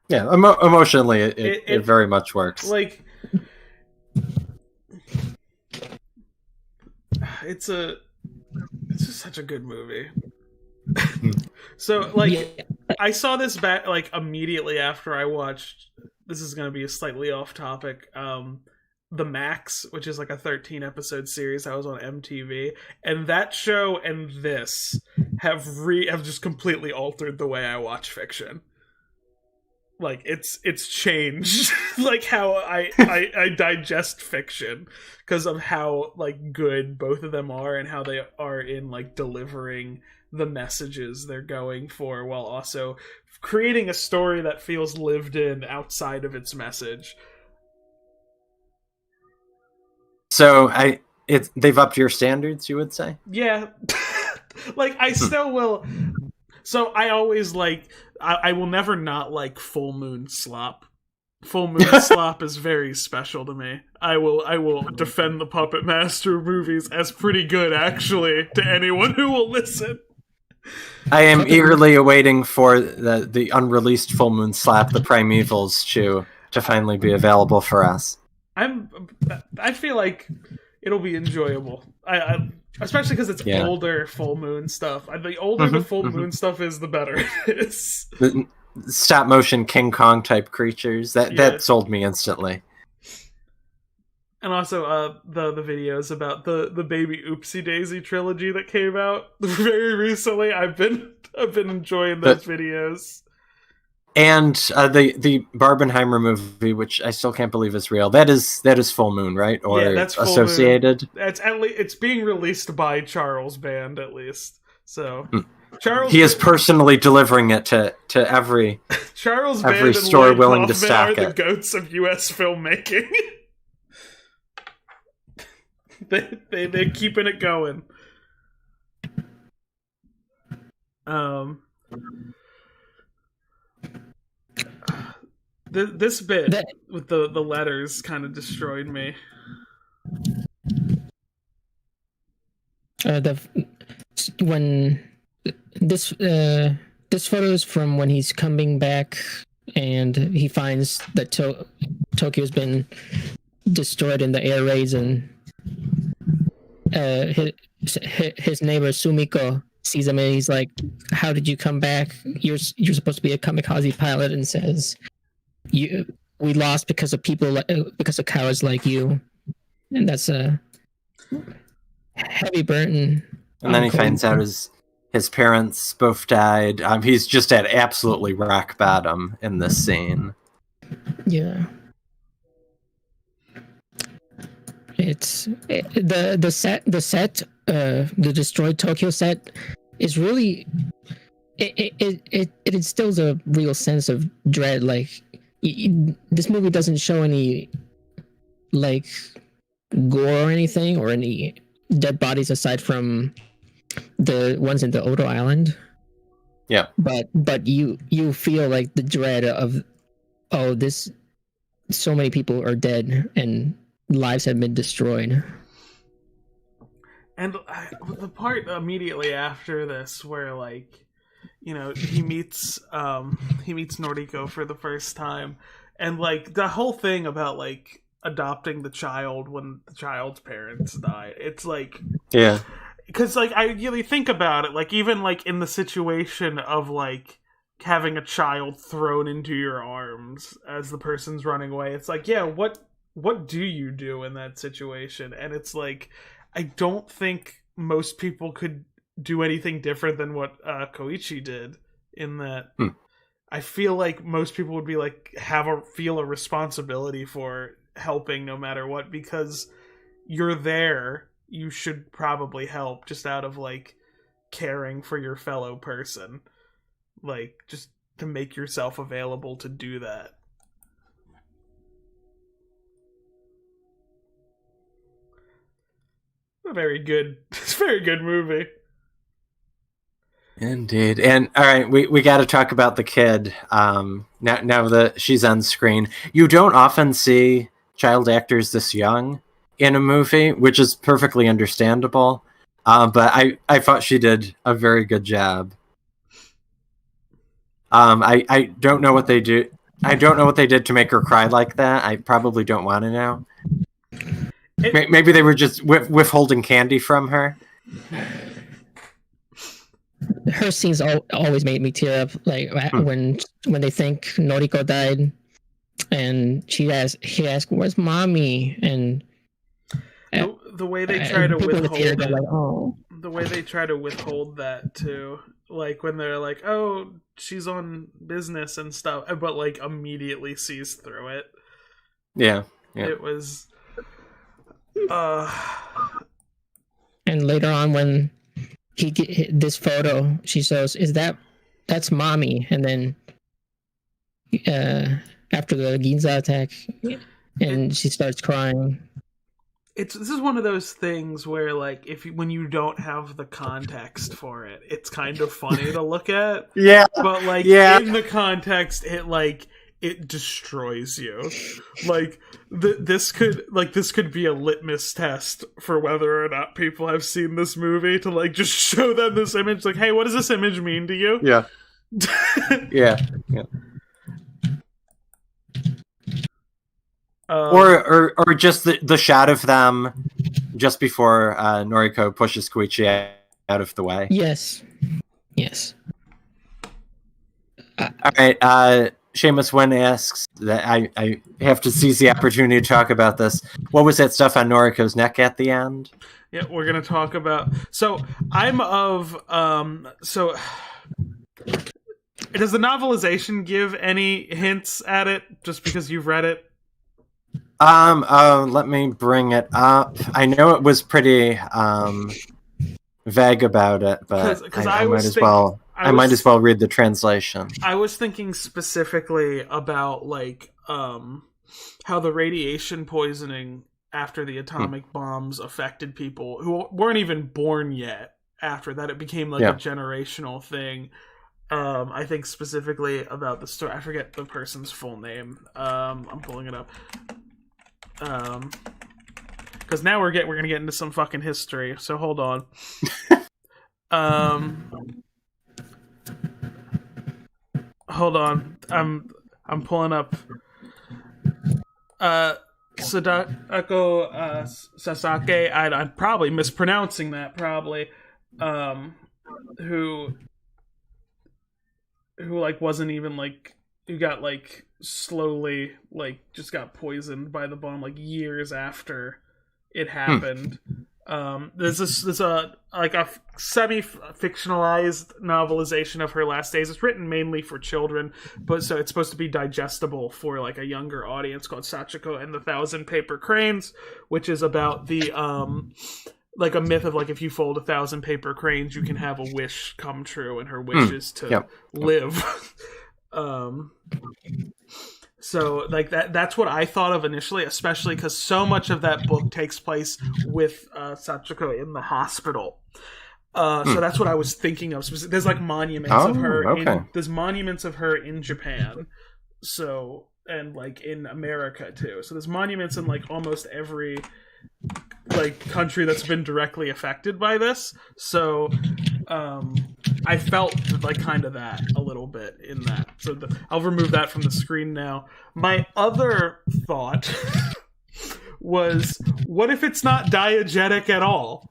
Yeah, emotionally, it very much works. Like, it's just such a good movie. So, like, I saw this back, like, immediately after I watched, this is going to be a slightly off topic, The Max, which is like a 13-episode series that was on MTV, and that show and this have just completely altered the way I watch fiction. Like, it's changed, like, how I digest fiction, because of how, like, good both of them are, and how they are in, like, delivering the messages they're going for, while also creating a story that feels lived in outside of its message. So they've upped your standards, you would say? Yeah. Like, I still will. So I always I will never not like Full Moon Slop. Full Moon Slop is very special to me. I will defend the Puppet Master movies as pretty good, actually, to anyone who will listen. I am eagerly awaiting for the unreleased Full Moon Slap, the Primevals, to finally be available for us. I feel like it'll be enjoyable. I especially because it's older Full Moon stuff. The older the Full Moon stuff is, the better it is. The stop motion King Kong type creatures that sold me instantly. And also the videos about the Baby Oopsie Daisy trilogy that came out very recently. I've been enjoying those videos. And the Barbenheimer movie, which I still can't believe is real. That is Full Moon, right? Or that's associated. Full Moon. It's being released by Charles Band, at least. So Charles, he is personally delivering it to every Charles every Band store and willing to Kaufman stock are it. The goats of U.S. filmmaking. They're keeping it going. This bit with the letters kind of destroyed me. When this photo is from when he's coming back and he finds that Tokyo's been destroyed in the air raids, and his neighbor Sumiko sees him and he's like, "How did you come back? You're supposed to be a kamikaze pilot," and says, we lost because of because of cowards like you, and that's a heavy burden. And then he finds out his parents both died. He's just at absolutely rock bottom in this scene. Yeah. It's the set the destroyed Tokyo set is really it instills a real sense of dread. Like this movie doesn't show any like gore or anything or any dead bodies aside from the ones in the Odo Island. Yeah. But you feel like the dread of so many people are dead and lives have been destroyed. And the part immediately after this where, like, you know, he meets Noriko for the first time, and like the whole thing about like adopting the child when the child's parents die, it's like, yeah, because like I really think about it, like even like in the situation of like having a child thrown into your arms as the person's running away, it's like, yeah, what do you do in that situation? And it's like, I don't think most people could do anything different than what Koichi did in that. I feel like most people would be like, feel a responsibility for helping no matter what, because you're there, you should probably help just out of like caring for your fellow person, like just to make yourself available to do that. It's a very good movie. Indeed. And all right, we got to talk about the kid. Now that she's on screen, you don't often see child actors this young in a movie, which is perfectly understandable. But I thought she did a very good job. I don't know what they do. I don't know what they did to make her cry like that. I probably don't want to know. Maybe they were just withholding candy from her. Her scenes always made me tear up. Like when they think Noriko died, and he asked, "Where's mommy?" And the way they try to withhold it, like, oh. The way they try to withhold that too, like when they're like, "Oh, she's on business and stuff," but like immediately sees through it. Yeah. It was. And later on, when he get this photo, she says, that's mommy? And then after the Ginza attack, and she starts crying. This is one of those things where, like, when you don't have the context for it, it's kind of funny to look at. Yeah, but like in the context, it destroys you. Like this could be a litmus test for whether or not people have seen this movie, to like just show them this image, like, hey, what does this image mean to you? Yeah. yeah. Or just the shot of them just before Noriko pushes Koichi out of the way. Yes. All right. Seamus Wynn asks that I have to seize the opportunity to talk about this. What was that stuff on Noriko's neck at the end? Yeah, we're gonna talk about. So I'm of so. Does the novelization give any hints at it? Just because you've read it. Let me bring it up. I know it was pretty vague about it, but I might as well read the translation. I was thinking specifically about like how the radiation poisoning after the atomic bombs affected people who weren't even born yet. After that, it became like a generational thing. I think specifically about the story. I forget the person's full name. I'm pulling it up. Because now we're gonna get into some fucking history. So hold on. Hold on. I'm pulling up. Sadako Sasake. I'm probably mispronouncing that. Probably. Who like wasn't even like, who got like slowly like just got poisoned by the bomb like years after it happened. There's a semi-fictionalized novelization of her last days. It's written mainly for children, but so it's supposed to be digestible for like a younger audience, called Sachiko and the Thousand Paper Cranes, which is about the like a myth of like if you fold 1,000 paper cranes, you can have a wish come true, and her wish is to live. So like that's what I thought of initially, especially because so much of that book takes place with Sachiko in the hospital. So that's what I was thinking of. There's like monuments of her. Okay. There's monuments of her in Japan. So, and like in America too. So there's monuments in like almost every like country that's been directly affected by this. So I felt like kind of that a little bit in that. So I'll remove that from the screen now. My other thought was, what if it's not diegetic at all?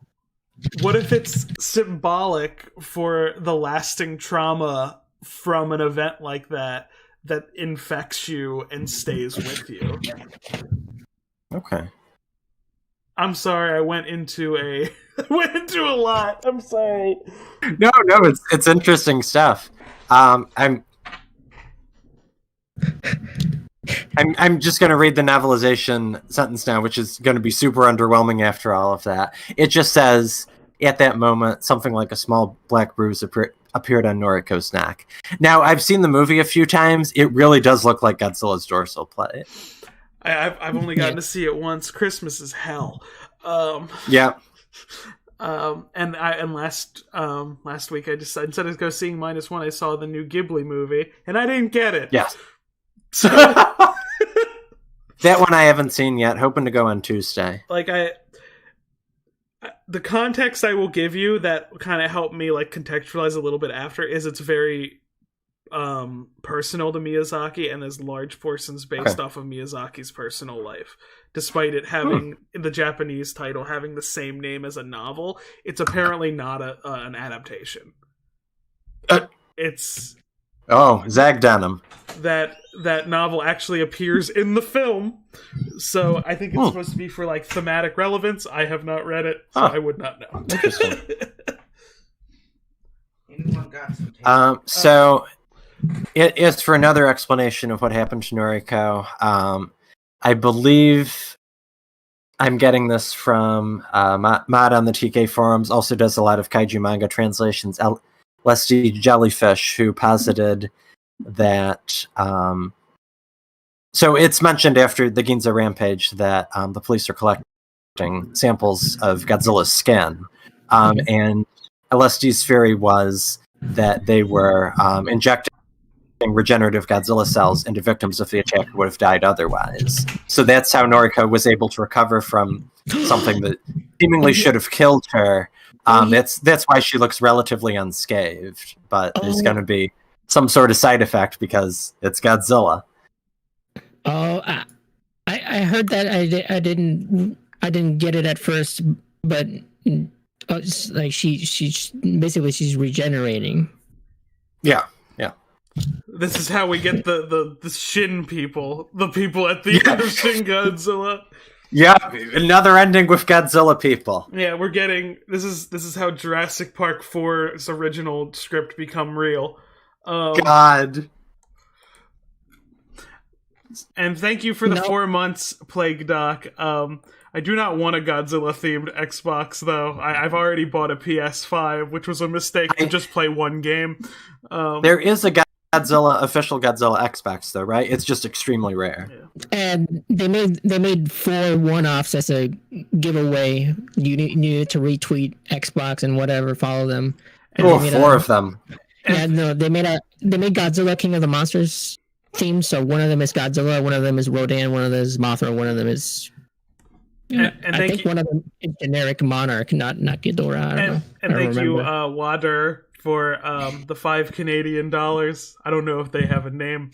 What if it's symbolic for the lasting trauma from an event like that infects you and stays with you? Okay. I'm sorry, I went into a lot. I'm sorry. No, it's interesting stuff. I'm just going to read the novelization sentence now, which is going to be super underwhelming after all of that. It just says, at that moment, something like a small black bruise appeared on Noriko's neck. Now, I've seen the movie a few times. It really does look like Godzilla's dorsal plate. I've only gotten to see it once. Christmas is hell. Yeah. And last week I decided, instead of go seeing Minus One, I saw the new Ghibli movie, and I didn't get it. Yes. So that one I haven't seen yet. Hoping to go on Tuesday. Like the context I will give you that kind of helped me like contextualize a little bit after is it's very personal to Miyazaki, and there's large portions based off of Miyazaki's personal life. Despite it having the Japanese title having the same name as a novel, it's apparently not an adaptation. It's Zag Denim. That novel actually appears in the film, so I think it's supposed to be for like thematic relevance. I have not read it, so I would not know. Interesting. Anyone got some tape? So it is for another explanation of what happened to Noriko. I believe I'm getting this from Mod on the TK forums. Also does a lot of kaiju manga translations. Leslie Jellyfish, who posited that. So it's mentioned after the Ginza rampage that the police are collecting samples of Godzilla's skin, and LSD's theory was that they were injecting regenerative Godzilla cells into victims if the attacker would have died otherwise. So that's how Noriko was able to recover from something that seemingly should have killed her. That's why she looks relatively unscathed, but there's going to be some sort of side effect because it's Godzilla. I heard that. I didn't get it at first, but it's like she's basically she's regenerating. Yeah. This is how we get the Shin people, the people at the end of Shin Godzilla. Yeah, another ending with Godzilla people. Yeah, we're getting this is how Jurassic Park 4's original script become real. God. And thank you for the 4 months, Plague Doc. I do not want a Godzilla-themed Xbox, though. I've already bought a PS5, which was a mistake to just play one game. There is a official Godzilla Xbox, though, right? It's just extremely rare. Yeah. And they made 4 one-offs as a giveaway. You needed to retweet Xbox and whatever, follow them. And 4 of them. Yeah, no, they made Godzilla King of the Monsters theme. So one of them is Godzilla, one of them is Rodan, one of them is Mothra, one of them is. And I think one of them is generic Monarch, not Ghidorah. I don't know. And thank you, Wader, for the $5 Canadian. I don't know if they have a name.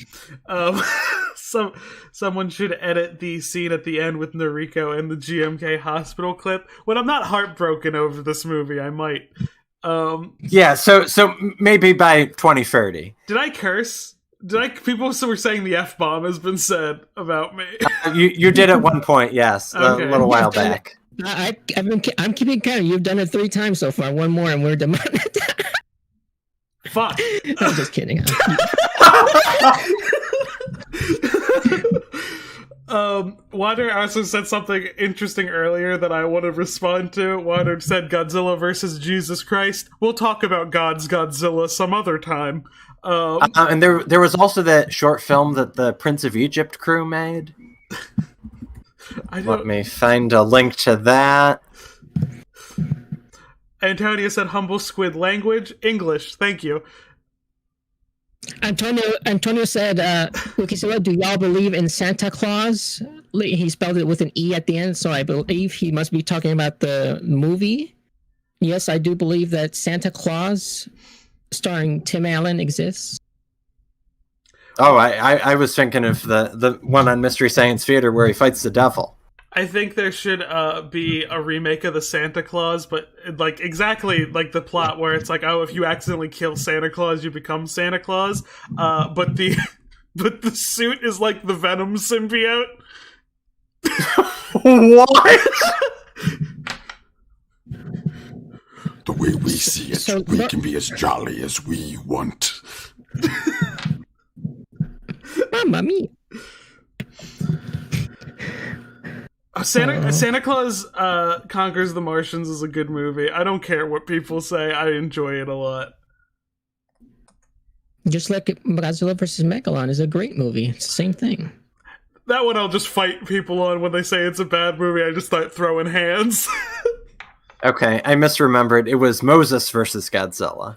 Someone should edit the scene at the end with Noriko and the GMK hospital clip. When I'm not heartbroken over this movie, I might. Yeah, so maybe by 2030. Did I curse? People were saying the F-bomb has been said about me. You did at one point, yes, Okay. a little while back. I'm keeping count. You've done it 3 times so far. One more, and we're demonetized. Fuck. I'm just kidding. Water also said something interesting earlier that I want to respond to. Water said Godzilla versus Jesus Christ. We'll talk about God's Godzilla some other time. And there was also that short film that the Prince of Egypt crew made. Let me find a link to that. Antonio said humble squid language. English, thank you. Antonio said, Wikizilla, do y'all believe in Santa Claus? He spelled it with an E at the end, so I believe he must be talking about the movie. Yes, I do believe that Santa Claus, starring Tim Allen, exists. Oh, I was thinking of the one on Mystery Science Theater where he fights the devil. I think there should be a remake of the Santa Claus, but like exactly like the plot where it's like, oh, if you accidentally kill Santa Claus, you become Santa Claus. But the suit is like the Venom symbiote. What? The way we see it, we can be as jolly as we want. Mamma mia. Santa Claus Conquers the Martians is a good movie. I don't care what people say. I enjoy it a lot. Just like Godzilla vs. Megalon is a great movie. It's the same thing. That one I'll just fight people on when they say it's a bad movie. I just start throwing hands. Okay, I misremembered. It was Moses versus Godzilla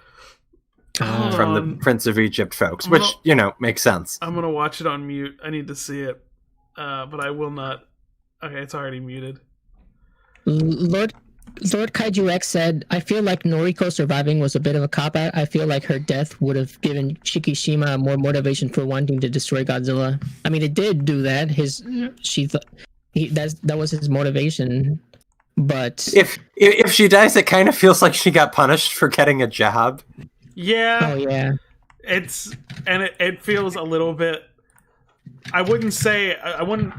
from the Prince of Egypt folks, which, makes sense. I'm gonna watch it on mute. I need to see it. But I will not. Okay, it's already muted. Lord Kaiju X said, I feel like Noriko surviving was a bit of a cop-out. I feel like her death would have given Shikishima more motivation for wanting to destroy Godzilla. I mean, it did do that. That was his motivation. But if she dies, it kind of feels like she got punished for getting a job. Yeah. Oh yeah. It feels a little bit. I wouldn't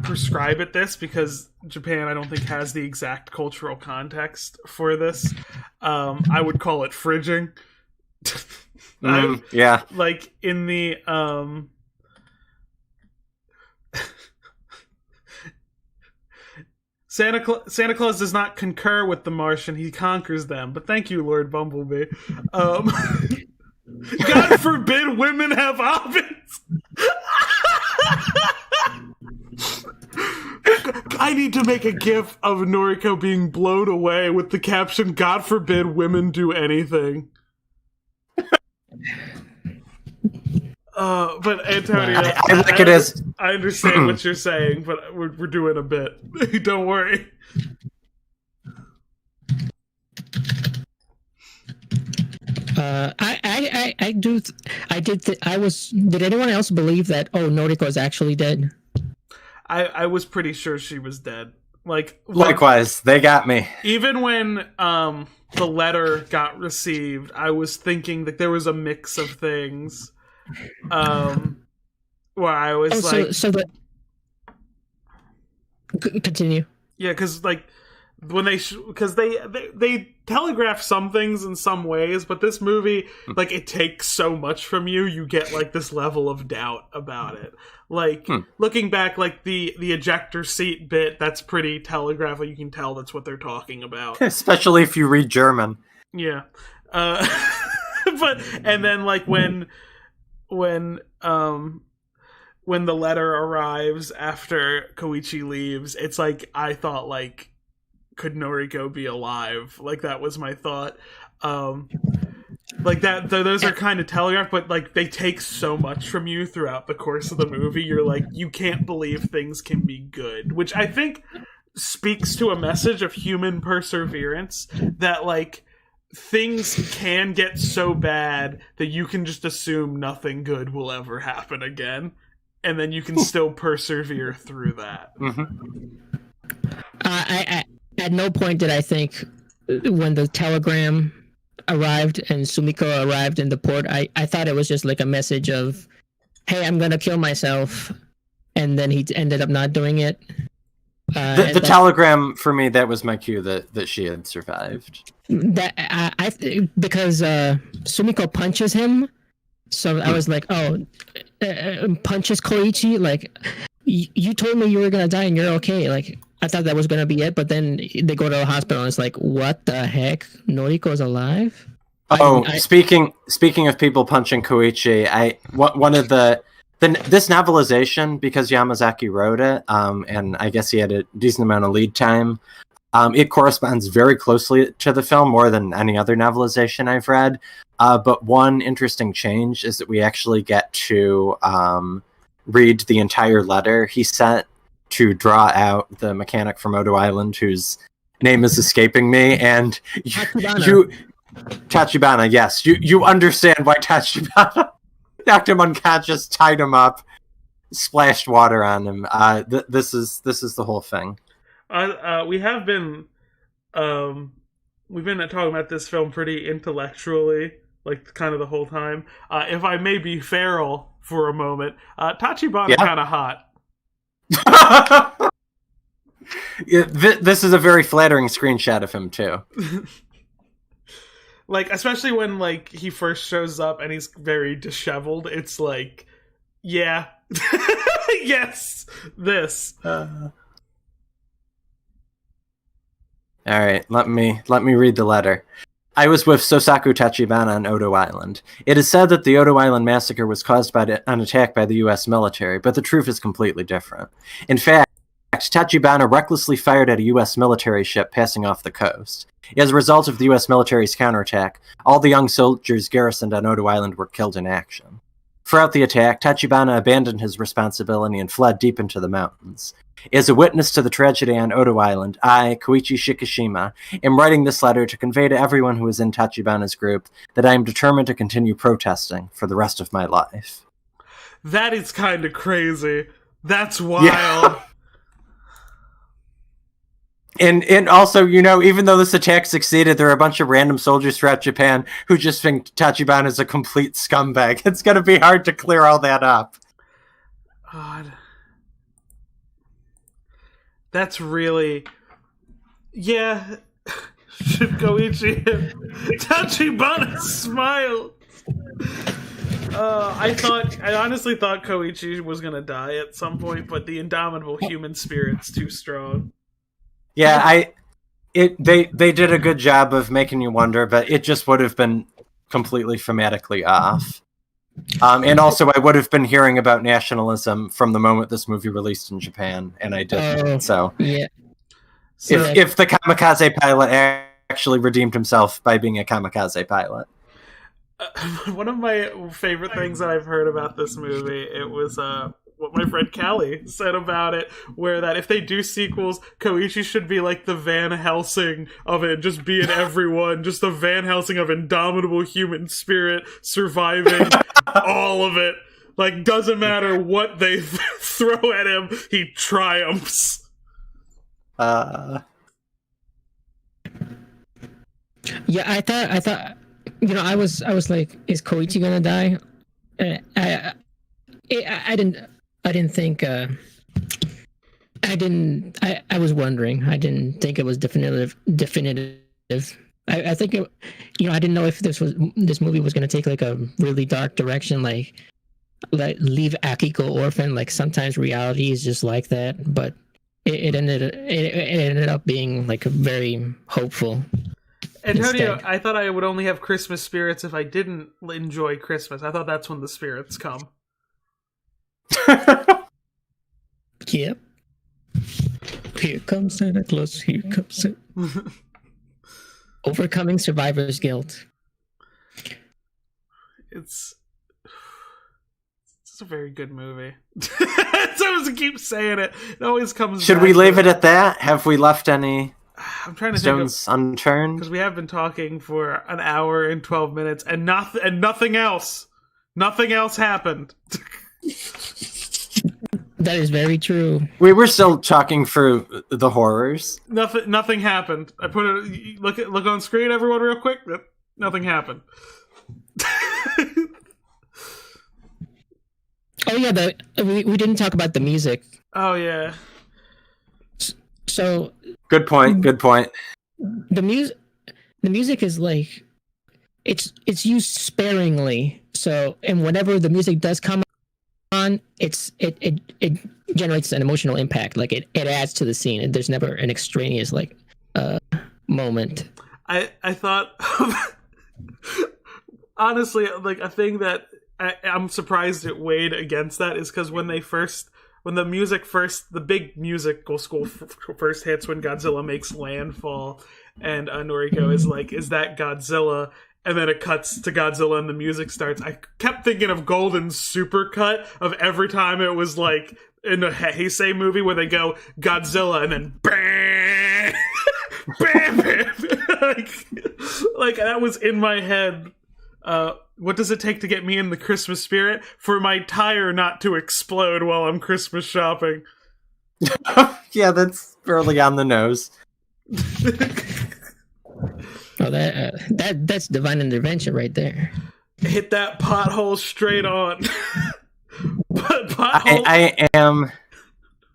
prescribe it this because Japan I don't think has the exact cultural context for this. I would call it fridging. Yeah. Like in the Santa Claus does not concur with the Martian, he conquers them. But thank you, Lord Bumblebee. God forbid women have ovens! I need to make a gif of Noriko being blown away with the caption, God forbid women do anything. But Antonio, I understand what you're saying, but we're doing a bit. Don't worry. Did anyone else believe that, Noriko is actually dead? I was pretty sure she was dead. Likewise, they got me. Even when the letter got received, I was thinking that there was a mix of things. Where I was continue. Yeah, because when they telegraph some things in some ways, but this movie it takes so much from you. You get this level of doubt about it. Looking back, the ejector seat bit, that's pretty telegraphed. You can tell that's what they're talking about, especially if you read German. Yeah, but and then when the letter arrives after Koichi leaves, it's I thought could Noriko be alive? That was my thought. Those are kind of telegraphed, but they take so much from you throughout the course of the movie. You're you can't believe things can be good, which I think speaks to a message of human perseverance that things can get so bad that you can just assume nothing good will ever happen again, and then you can still persevere through that. I at no point did I think when the telegram arrived and Sumiko arrived in the port, I thought it was just a message of, hey, I'm gonna kill myself, and then he ended up not doing it. The telegram for me, that was my cue that she had survived. That because Sumiko punches him, so I was like, oh, punches Koichi. Like, you told me you were gonna die and you're okay. Like, I thought that was gonna be it, but then they go to the hospital and it's like, what the heck? Noriko's alive? Oh, speaking of people punching Koichi, one of this novelization, because Yamazaki wrote it, and I guess he had a decent amount of lead time, it corresponds very closely to the film, more than any other novelization I've read. But one interesting change is that we actually get to read the entire letter he sent to draw out the mechanic from Odo Island, whose name is escaping me, and Tachibana, yes. You understand why Tachibana knocked him unconscious, tied him up, splashed water on him. This is the whole thing. We've been talking about this film pretty intellectually, like kind of the whole time. If I may be feral for a moment, Tachibana kind of hot. Yeah, this is a very flattering screenshot of him too. Like, especially when, like, he first shows up and he's very disheveled. It's like, yeah. Yes, this. All right, let me read the letter. I was with Sosaku Tachibana on Odo Island. It is said that the Odo Island massacre was caused by an attack by the U.S. military, but the truth is completely different. In fact, Tachibana recklessly fired at a U.S. military ship passing off the coast. As a result of the U.S. military's counterattack, all the young soldiers garrisoned on Odo Island were killed in action. Throughout the attack, Tachibana abandoned his responsibility and fled deep into the mountains. As a witness to the tragedy on Odo Island, I, Koichi Shikishima, am writing this letter to convey to everyone who is in Tachibana's group that I am determined to continue protesting for the rest of my life. That is kind of crazy. That's wild. Yeah. And also, you know, even though this attack succeeded, there are a bunch of random soldiers throughout Japan who just think Tachibana is a complete scumbag. It's going to be hard to clear all that up. God. That's really... Yeah. Should Koichi Tachibana smile? I honestly thought Koichi was going to die at some point, but the indomitable human spirit's too strong. Yeah, they did a good job of making you wonder, but it just would have been completely thematically off. And also, I would have been hearing about nationalism from the moment this movie released in Japan, and I didn't. So, yeah. If the kamikaze pilot actually redeemed himself by being a kamikaze pilot. One of my favorite things that I've heard about this movie, it was what my friend Callie said about it, where that if they do sequels, Koichi should be like the Van Helsing of it, just be in everyone, just the Van Helsing of indomitable human spirit, surviving all of it. Like, doesn't matter what they throw at him, he triumphs. Yeah, I thought, you know, I was like, is Koichi gonna die? I didn't think. I was wondering. I didn't think it was definitive. I think it, you know, I didn't know if this movie was going to take like a really dark direction, like leave Akiko orphan. Like sometimes reality is just like that, but it ended up being like very hopeful. Antonio, instead. I thought I would only have Christmas spirits if I didn't enjoy Christmas. I thought that's when the spirits come. Yep. Here comes Santa Claus. Here comes Santa. Overcoming survivor's guilt. It's a very good movie. Someone keep saying it. It always comes. Should we leave it at that? Have we left any I'm trying to stones unturned? Because we have been talking for an hour and 12 minutes, and nothing else. Nothing else happened. That is very true. We were still talking through the horrors. Nothing happened. I put it. Look on screen, everyone, real quick. Nothing happened. Oh yeah, we didn't talk about the music. Oh yeah. So Good point. Good point. the music is like it's used sparingly. So and whenever the music does come on, it generates an emotional impact. Like it adds to the scene. There's never an extraneous like moment. I thought honestly, like a thing that I'm surprised it weighed against that is because when the big musical score first hits when Godzilla makes landfall, and Noriko is like, "Is that Godzilla?" And then it cuts to Godzilla and the music starts. I kept thinking of Golden's supercut of every time it was like in a Heisei movie where they go Godzilla and then bam, bam, bam. like that was in my head. What does it take to get me in the Christmas spirit? For my tire not to explode while I'm Christmas shopping. Yeah, that's fairly on the nose. Oh, that's divine intervention right there. Hit that pothole straight on. I am.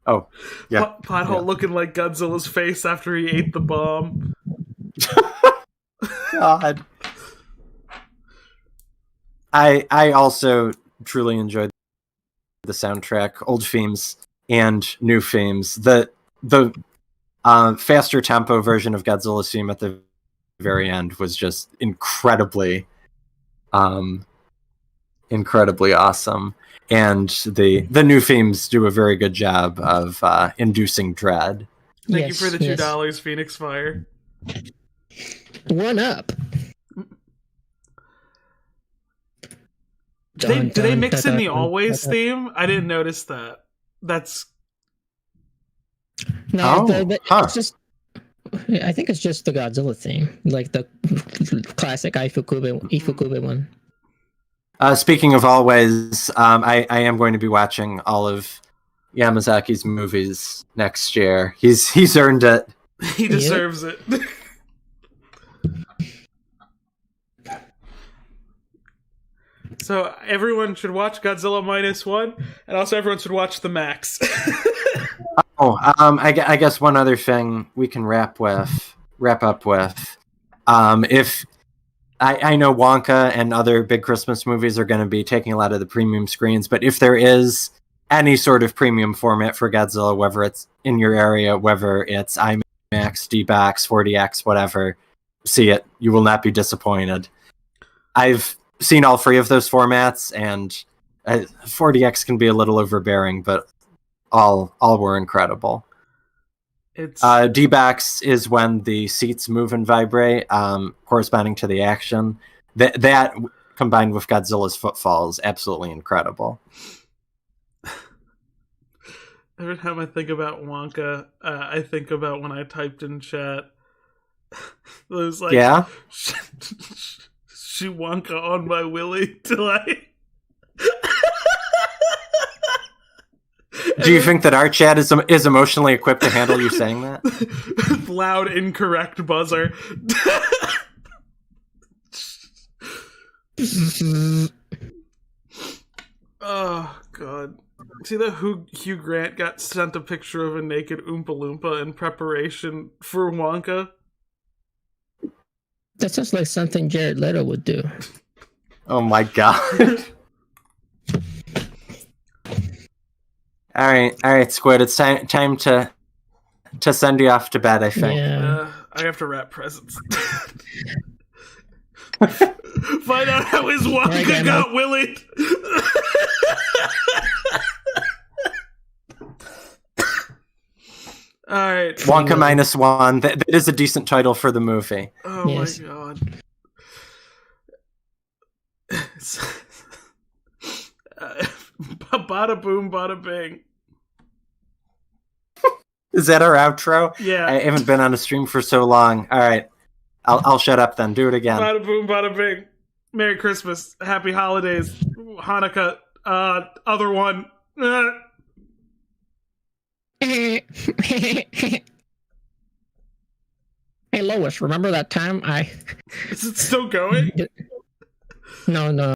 Oh, yeah. Pothole looking like Godzilla's face after he ate the bomb. God. I also truly enjoyed the soundtrack, old themes and new themes. The faster tempo version of Godzilla's theme at the very end was just incredibly awesome, and the new themes do a very good job of inducing dread. Thank you for the $2, Phoenix Fire. One up. Do they mix in the Always theme? I didn't notice that. That's no. It's just. I think it's just the Godzilla theme, like the classic Ifukube one. Speaking of Always, I am going to be watching all of Yamazaki's movies next year. He's earned it. He deserves it. So everyone should watch Godzilla Minus One, and also everyone should watch The Max. I guess one other thing we can wrap up with. If I know Wonka and other big Christmas movies are going to be taking a lot of the premium screens, but if there is any sort of premium format for Godzilla, whether it's in your area, whether it's IMAX, D-Box, 4DX, whatever, see it. You will not be disappointed. I've seen all three of those formats, and 4DX can be a little overbearing, but all were incredible. D-Box is when the seats move and vibrate, corresponding to the action. That combined with Godzilla's footfall is absolutely incredible. Every time I think about Wonka, I think about when I typed in chat. It was like, yeah? She Wonka on my willy till I... Do you think that our chat is emotionally equipped to handle you saying that? Loud, incorrect buzzer. Oh, God. See that Hugh Grant got sent a picture of a naked Oompa Loompa in preparation for Wonka? That sounds like something Jared Leto would do. Oh my God. All right, Squid. It's time to send you off to bed, I think. Yeah. I have to wrap presents. Find out how his Wonka got willied. All right. Wonka Minus One. That is a decent title for the movie. Oh yes. My God. Bada boom, bada bing. Is that our outro? Yeah. I haven't been on a stream for so long. All right. I'll shut up then. Do it again. Bada boom, bada bing. Merry Christmas. Happy holidays. Hanukkah. Other one. Hey Lois, remember that time I... Is it still going? No.